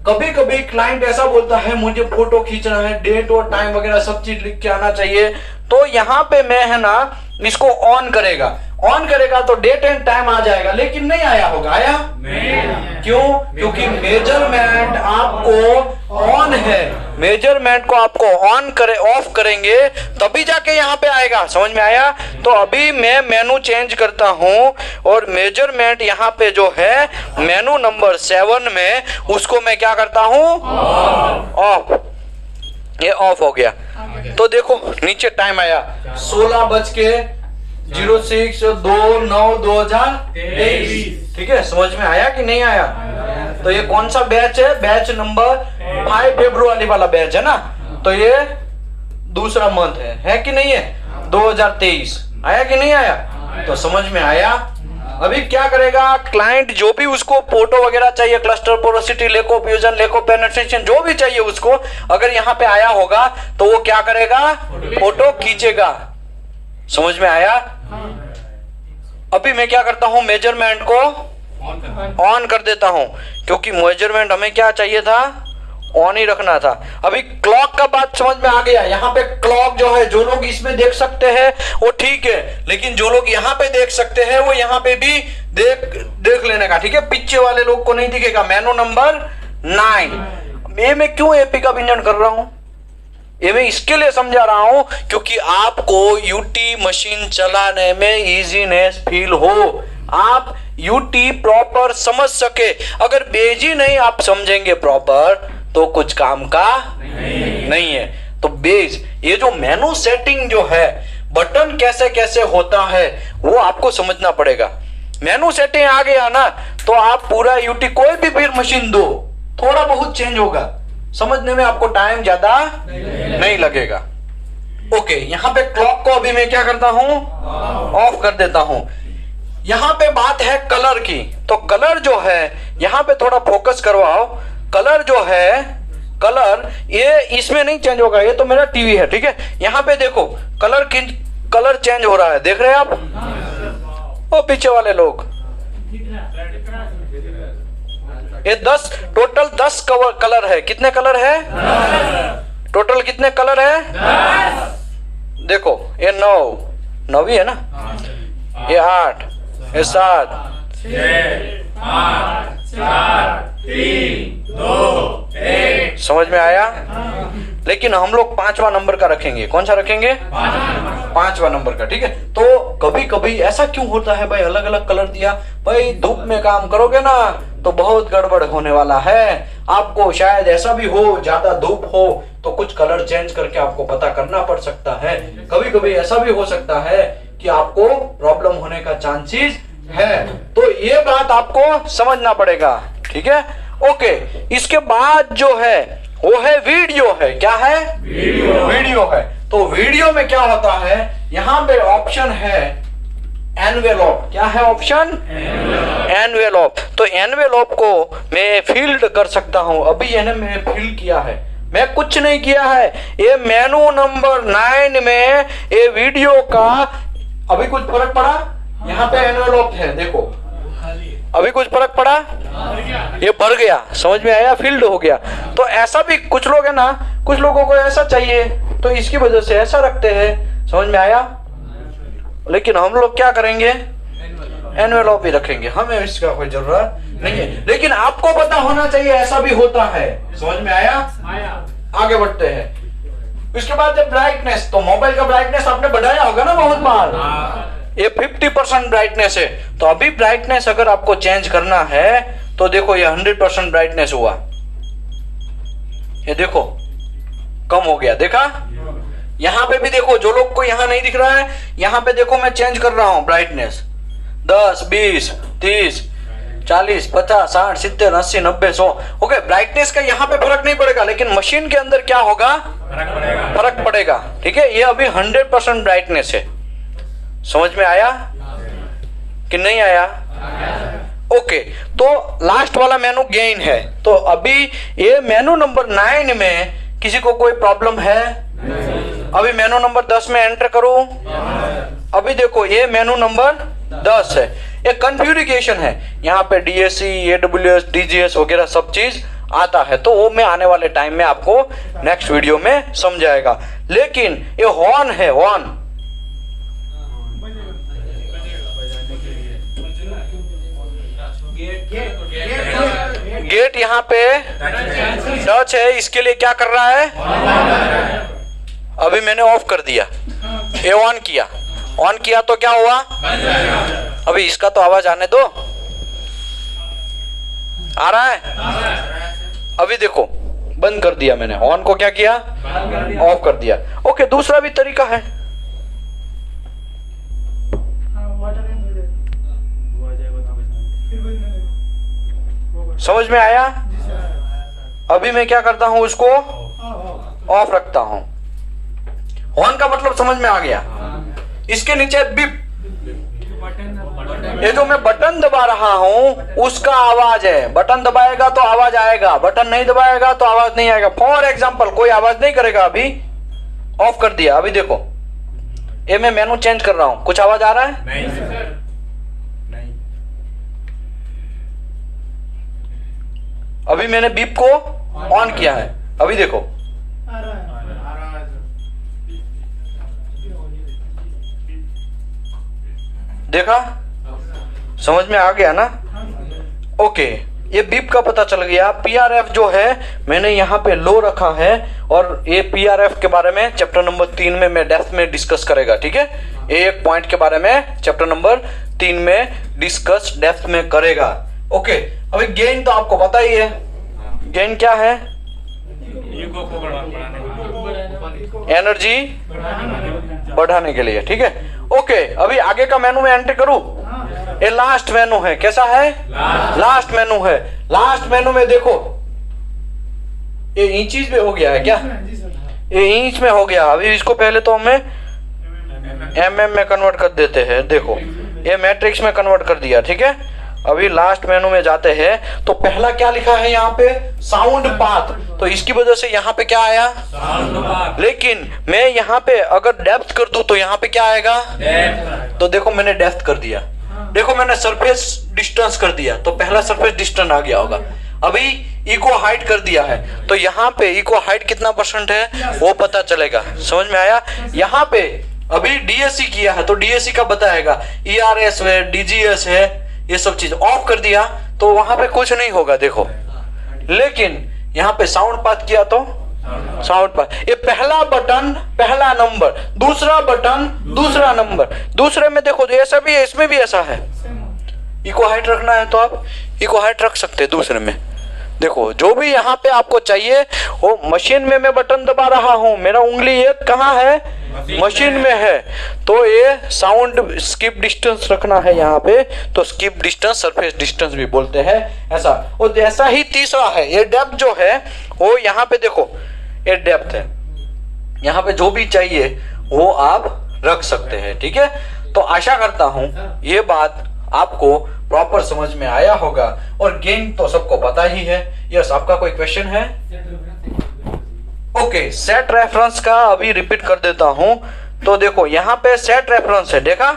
कभी कभी क्लाइंट ऐसा बोलता है मुझे फोटो खींचना है, डेट और टाइम वगैरह सब चीज लिख के आना चाहिए, तो यहाँ पे मैं है ना इसको ऑन करेगा, ऑन करेगा तो डेट एंड टाइम आ जाएगा, लेकिन नहीं आया होगा, आया नहीं। क्यों, क्योंकि मेजरमेंट आपको ऑन है, मेजरमेंट को आपको ऑफ करेंगे तभी जाके यहाँ पे आएगा। समझ में आया? तो अभी मैं मेनू चेंज करता हूँ और मेजरमेंट यहाँ पे जो है मेनू नंबर 7 में उसको मैं क्या करता हूँ? ऑफ। ये ऑफ हो गया। तो देखो नीचे टाइम आया 16:06/2/2023। ठीक है, समझ में आया कि नहीं आया? तो ये कौन सा बैच है? बैच नंबर 5 फरवरी वाला बैच है ना। तो ये दूसरा मंथ है कि नहीं है? 2023 आया कि नहीं आया? तो समझ में आया। अभी क्या करेगा क्लाइंट, जो भी उसको फोटो वगैरह चाहिए, क्लस्टर पोरोसिटी, लेको फ्यूजन, लेको पेनिट्रेशन, जो भी चाहिए उसको, अगर यहाँ पे आया होगा तो वो क्या करेगा? फोटो खींचेगा। समझ में आया? अभी मैं क्या करता हूं, मेजरमेंट को ऑन कर देता हूं, क्योंकि मेजरमेंट हमें क्या चाहिए था? ऑन ही रखना था। अभी क्लॉक का बात समझ में आ गया। यहाँ पे क्लॉक जो है, जो लोग इसमें देख सकते हैं वो ठीक है, लेकिन जो लोग यहाँ पे देख सकते हैं वो यहाँ पे भी देख लेने का। ठीक है, पीछे वाले लोग को नहीं दिखेगा। मेनू नंबर 9। ये मैं क्यों एपी का व्यंजन कर रहा हूं? ये मैं इसके लिए समझा रहा हूं क्योंकि आपको यूटी मशीन चलाने में इजीनेस फील हो, आप यूटी प्रॉपर समझ सके। अगर बेजी नहीं आप समझेंगे प्रॉपर तो कुछ काम का नहीं है। तो बेज, ये जो मेनू सेटिंग जो है, बटन कैसे कैसे होता है वो आपको समझना पड़ेगा। मेनू सेटिंग आ गया ना तो आप पूरा यूटी कोई भी फिर मशीन दो, थोड़ा बहुत चेंज होगा, समझने में आपको टाइम ज्यादा नहीं लगेगा। ओके, यहाँ पे क्लॉक को अभी मैं क्या करता हूं? ऑफ कर देता हूं। यहाँ पे बात है कलर की, तो कलर जो है यहाँ पे थोड़ा फोकस करवाओ। कलर जो है, कलर ये इसमें नहीं चेंज होगा, ये तो मेरा टीवी है। ठीक है, यहाँ पे देखो कलर चेंज हो रहा है, देख रहे हैं आप? वो पीछे वाले लोग, ये 10 टोटल 10 कलर है। कितने कलर है? टोटल कितने कलर है? देखो ये 9 ही है ना, ये 8, ये 7, 6, 5, 4, 3, 2, 1। समझ में आया? लेकिन हम लोग 5वां नंबर का रखेंगे। कौन सा रखेंगे? 5वां नंबर का। ठीक है, तो कभी कभी ऐसा क्यों होता है भाई, अलग अलग कलर दिया? भाई धूप में काम करोगे ना तो बहुत गड़बड़ होने वाला है। आपको शायद ऐसा भी हो, ज्यादा धूप हो तो कुछ कलर चेंज करके आपको पता करना पड़ सकता है। कभी कभी ऐसा भी हो सकता है कि आपको प्रॉब्लम होने का चांसेस है, तो ये बात आपको समझना पड़ेगा। ठीक है, ओके। इसके बाद जो है वो है वीडियो है। क्या है? वीडियो है। तो वीडियो में क्या होता है, यहाँ पे ऑप्शन है एनवेलप। क्या है ऑप्शन? एनवेलप। तो एनवेलप को मैं फील्ड कर सकता हूं। अभी मैंने फील्ड किया है, मैं कुछ नहीं किया है। ये मेनू नंबर 9 में ये वीडियो का अभी कुछ फर्क पड़ा? यहाँ पे एनवेलप है, देखो अभी कुछ फर्क पड़ा? ये भर गया। समझ में आया? फील्ड हो गया। तो ऐसा भी कुछ लोग है ना, कुछ लोगों को ऐसा चाहिए तो इसकी वजह से ऐसा रखते हैं। समझ में आया? लेकिन हम लोग क्या करेंगे? एनवेलप ही रखेंगे, हमें इसका कोई जरूरत नहीं है। लेकिन आपको पता होना चाहिए ऐसा भी होता है। समझ में आया? आगे बढ़ते हैं। इसके बाद जब ब्राइटनेस, तो मोबाइल का ब्राइटनेस आपने बढ़ाया होगा ना बहुत बार। ये 50% ब्राइटनेस है, तो अभी ब्राइटनेस अगर आपको चेंज करना है तो देखो ये 100% ब्राइटनेस हुआ, ये देखो कम हो गया। देखा? यहां पे भी देखो, जो लोग को यहां नहीं दिख रहा है, यहां पे देखो मैं चेंज कर रहा हूं ब्राइटनेस 10, 20, 30, 40, 50, 60, 70, 80, 90, 100। ओके, ब्राइटनेस का यहाँ पे फर्क नहीं पड़ेगा, लेकिन मशीन के अंदर क्या होगा? फर्क पड़ेगा। ठीक है, ये अभी 100% ब्राइटनेस है। समझ में आया कि नहीं आया? ओके, तो लास्ट वाला मेनू गेन है। तो अभी ये मेनू नंबर 9 में किसी को कोई प्रॉब्लम है? अभी मेनू नंबर 10 में एंटर करूं। अभी देखो ये मेनू नंबर 10 है, ये कॉन्फ़िगरेशन है। यहाँ पे DSC, AWS, DGS वगैरह सब चीज आता है, तो वो मैं आने वाले टाइम में आपको नेक्स्ट वीडियो में समझाएगा। लेकिन ये हॉर्न है, हॉर्न गेट यहाँ पे टच है, इसके लिए क्या कर रहा है? अभी मैंने ऑफ कर दिया, ये ऑन किया, ऑन किया तो क्या हुआ? अभी इसका तो आवाज आने दो, आ रहा है? अभी देखो बंद कर दिया मैंने, ऑन को क्या किया? ऑफ कर दिया। ओके, दूसरा भी तरीका है। समझ में आया? अभी मैं क्या करता हूं, उसको ऑफ रखता हूं। ऑन का मतलब समझ में आ गया? इसके नीचे बिप, ये जो मैं बटन दबा रहा हूं उसका आवाज है। बटन दबाएगा तो आवाज आएगा, बटन नहीं दबाएगा तो आवाज नहीं आएगा। फॉर एग्जांपल कोई आवाज नहीं करेगा। अभी ऑफ कर दिया, अभी देखो ये मैं मेनू चेंज कर रहा हूं, कुछ आवाज आ रहा है? नहीं सर, नहीं। अभी मैंने बीप को ऑन किया है, अभी देखो देखा? समझ में आ गया ना? ओके, ये बीप का पता चल गया। पीआरएफ जो है मैंने यहाँ पे लो रखा है, और ये पीआरएफ के बारे में चैप्टर नंबर 3 में मैं डेप्थ में डिस्कस करेगा, ठीक है? एक पॉइंट के बारे में चैप्टर नंबर 3 में डिस्कस डेप्थ में करेगा। ओके, अभी गेन तो आपको पता ही है। गेन क्या है? एनर्जी बढ़ाने के लिए, ठीक है? ओके, अभी आगे का मेनू में एंट्री करूं। ये लास्ट मेनू है, कैसा है? लास्ट मेनू है। लास्ट मेनू में देखो ये इंचीज में हो गया है क्या? ये इंच में हो गया। अभी इसको पहले तो हमें mm में कन्वर्ट कर देते हैं। देखो ये मैट्रिक्स में कन्वर्ट कर दिया, ठीक है? अभी लास्ट मेनू में जाते हैं तो पहला क्या लिखा है यहाँ पे? Sound path. तो इसकी वजह से यहाँ पे क्या आया? Sound path. लेकिन मैं यहाँ पे अगर डेप्थ कर दूं तो यहाँ पे क्या आएगा? डेप्थ। तो देखो मैंने डेप्थ कर दिया, देखो मैंने सरफेस डिस्टेंस कर दिया, तो पहला सरफेस डिस्टेंस आ गया होगा। अभी इको हाइट कर दिया है, तो यहाँ पे इको हाइट कितना परसेंट है वो पता चलेगा। समझ में आया? यहाँ पे अभी डीएससी किया है तो डीएससी का बताएगा, ईआरएस है, डीजीएस है, ये सब चीज। ऑफ कर दिया तो वहां पे कुछ नहीं होगा, देखो। लेकिन यहाँ पे साउंड पाथ किया तो साउंड पाथ। ये पहला बटन पहला नंबर, दूसरा बटन दूसरा नंबर। दूसरे में देखो जो ऐसा भी है, इसमें भी ऐसा है। इको हाइट रखना है तो आप इको हाइट रख सकते हैं दूसरे में। देखो जो भी यहाँ पे आपको चाहिए वो मशीन में मैं बटन दबा रहा हूँ, मेरा उंगली ये कहाँ है? मशीन में है। तो ये साउंड स्किप डिस्टेंस रखना है यहाँ पे, तो स्किप डिस्टेंस सरफेस डिस्टेंस भी बोलते हैं ऐसा। और ऐसा ही तीसरा है, ये डेप्थ जो है वो यहाँ पे देखो ये डेप्थ है। यहाँ पे जो भी चाहिए वो आप रख सकते हैं, ठीक है? तो आशा करता हूँ ये बात आपको प्रॉपर समझ में आया होगा। और गेन तो सबको पता ही है। यस, आपका कोई क्वेश्चन है? ओके, सेट रेफरेंस का अभी रिपीट कर देता हूं। तो देखो यहाँ पे सेट रेफरेंस है, देखा?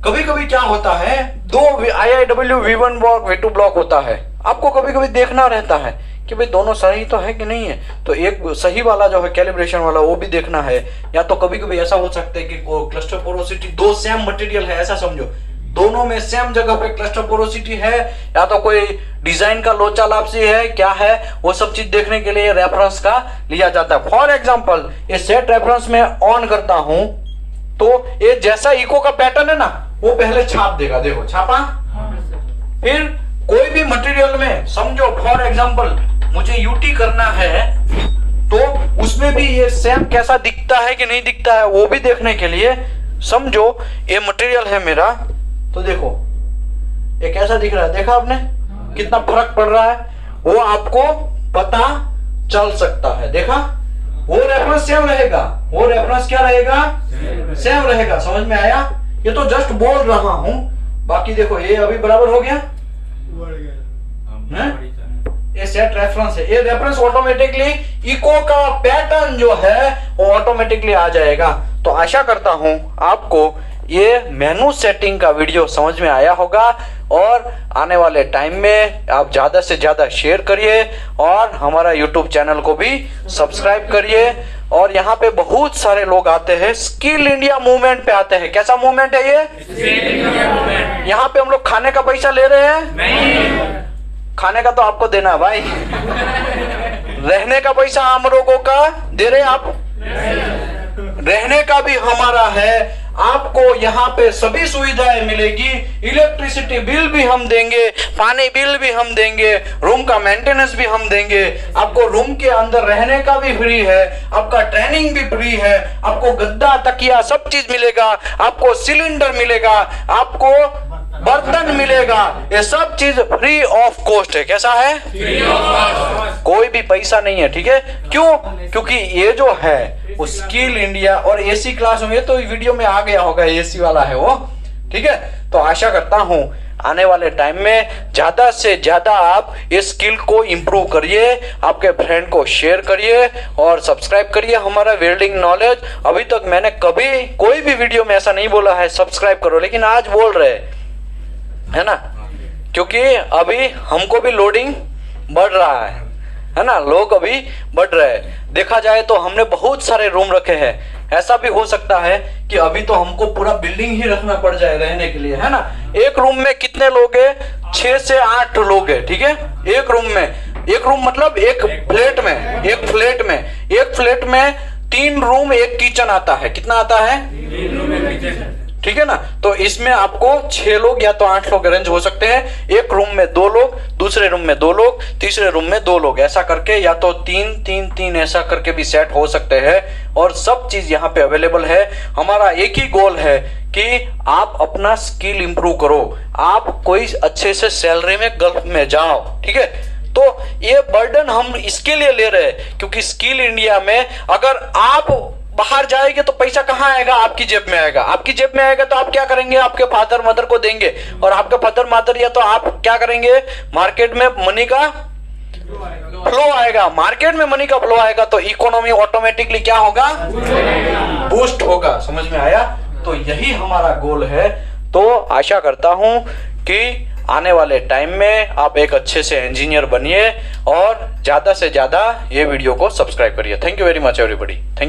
कभी कभी क्या होता है, दो IIW V1 block V2 block होता है। आपको कभी कभी देखना रहता है कि भाई दोनों सही तो है कि नहीं है। तो एक सही वाला जो है कैलिब्रेशन वाला वो भी देखना है। या तो कभी कभी ऐसा हो सकता है कि क्लस्टर पोरोसिटी दो सेम मटेरियल है, ऐसा समझो दोनों में सेम जगह पे क्लस्टर पोरोसिटी है, या तो कोई डिजाइन का लोचा लापसी है, क्या है, वो सब चीज देखने के लिए रेफरेंस का लिया जाता है। फॉर एग्जांपल ये सेट रेफरेंस में ऑन करता हूं तो ये जैसा इको का पैटर्न है ना वो पहले छाप देगा। देखो छापा। फिर कोई भी मटेरियल में समझो फॉर एग्जांपल मुझे यूटी करना है तो उसमें भी ये सेम कैसा दिखता है कि नहीं दिखता है वो भी देखने के लिए समझो ये मटेरियल है मेरा, तो देखो ये कैसा दिख रहा है, देखा आपने कितना फर्क पड़ रहा है, वो आपको पता चल सकता है। देखा? वो रेफरेंस सेम रहेगा, वो रेफरेंस क्या रहेगा? सेम रहेगा। समझ में आया? ये तो जस्ट बोल रहा हूं, बाकी देखो ये अभी बराबर हो गया। ये सेट रेफरेंस है। ये रेफरेंस ऑटोमेटिकली इको का पैटर्न जो है वो ऑटोमेटिकली आ जाएगा। तो आशा करता हूं आपको ये मेनू सेटिंग का वीडियो समझ में आया होगा, और आने वाले टाइम में आप ज़्यादा से ज़्यादा शेयर करिए और हमारा YouTube चैनल को भी सब्सक्राइब करिए। और यहाँ पे बहुत सारे लोग आते हैं, स्किल इंडिया मूवमेंट पे आते हैं। कैसा मूवमेंट है ये? यहाँ पे हम लोग खाने का पैसा ले रहे हैं? नहीं। खाने का तो आपको देना है भाई। रहने का पैसा हम लोगों का दे रहे हैं आप? रहने का भी हमारा है। आपको यहाँ पे सभी सुविधाएं मिलेगी, इलेक्ट्रिसिटी बिल भी हम देंगे, पानी बिल भी हम देंगे, रूम का मेंटेनेंस भी हम देंगे, आपको रूम के अंदर रहने का भी फ्री है, आपका ट्रेनिंग भी फ्री है, आपको गद्दा तकिया सब चीज मिलेगा, आपको सिलेंडर मिलेगा, आपको बर्तन मिलेगा, ये सब चीज फ्री ऑफ कॉस्ट है। कैसा है? फ्री ऑफ कॉस्ट, कोई भी पैसा नहीं है। ठीक है, क्यों? क्योंकि ये जो है वो स्किल इंडिया और एसी क्लास होंगे, तो वीडियो में आ गया होगा एसी वाला है वो। ठीक है, तो आशा करता हूं आने वाले टाइम में ज्यादा से ज्यादा आप इस स्किल को इंप्रूव करिए, आपके फ्रेंड को शेयर करिए और सब्सक्राइब करिए हमारा वेल्डिंग नॉलेज। अभी तक मैंने कभी कोई भी वीडियो में ऐसा नहीं बोला है सब्सक्राइब करो, लेकिन आज बोल रहे है ना, क्योंकि अभी हमको भी लोडिंग बढ़ रहा है ना, लोग अभी बढ़ रहे हैं। देखा जाए तो हमने बहुत सारे रूम रखे हैं, ऐसा भी हो सकता है कि अभी तो हमको पूरा बिल्डिंग ही रखना पड़ जाए रहने के लिए, है ना। एक रूम में कितने लोग हैं? 6 से 8 लोग हैं। ठीक है, एक रूम में, एक रूम मतलब एक फ्लैट में 3 रूम 1 किचन आता है। कितना आता है? 3 रूम 1 किचन। ठीक है ना, तो इसमें आपको 6 लोग या तो 8 लोग अरेंज हो सकते हैं। एक रूम में 2 लोग, दूसरे रूम में 2 लोग, तीसरे रूम में 2 लोग, ऐसा करके या तो 3-3-3 ऐसा करके भी सेट हो सकते हैं। और सब चीज यहाँ पे अवेलेबल है। हमारा एक ही गोल है कि आप अपना स्किल इंप्रूव करो, आप कोई अच्छे से सैलरी में गल्फ में जाओ। ठीक है, तो ये बर्डन हम इसके लिए ले रहे हैं क्योंकि स्किल इंडिया में अगर आप बाहर जाएंगे तो पैसा कहाँ आएगा? आपकी जेब में आएगा। आपकी जेब में आएगा तो आप क्या करेंगे? आपके फादर मदर को देंगे, और आपके फादर मदर या तो आप क्या करेंगे? मार्केट में मनी का फ्लो आएगा। मार्केट में मनी का फ्लो आएगा तो इकोनॉमी ऑटोमेटिकली क्या होगा? बूस्ट होगा। समझ में आया? तो यही हमारा गोल है। तो आशा करता हूं कि आने वाले टाइम में आप एक अच्छे से इंजीनियर बनिए और ज्यादा से ज्यादा ये वीडियो को सब्सक्राइब करिए। Thank you very much everybody. Thank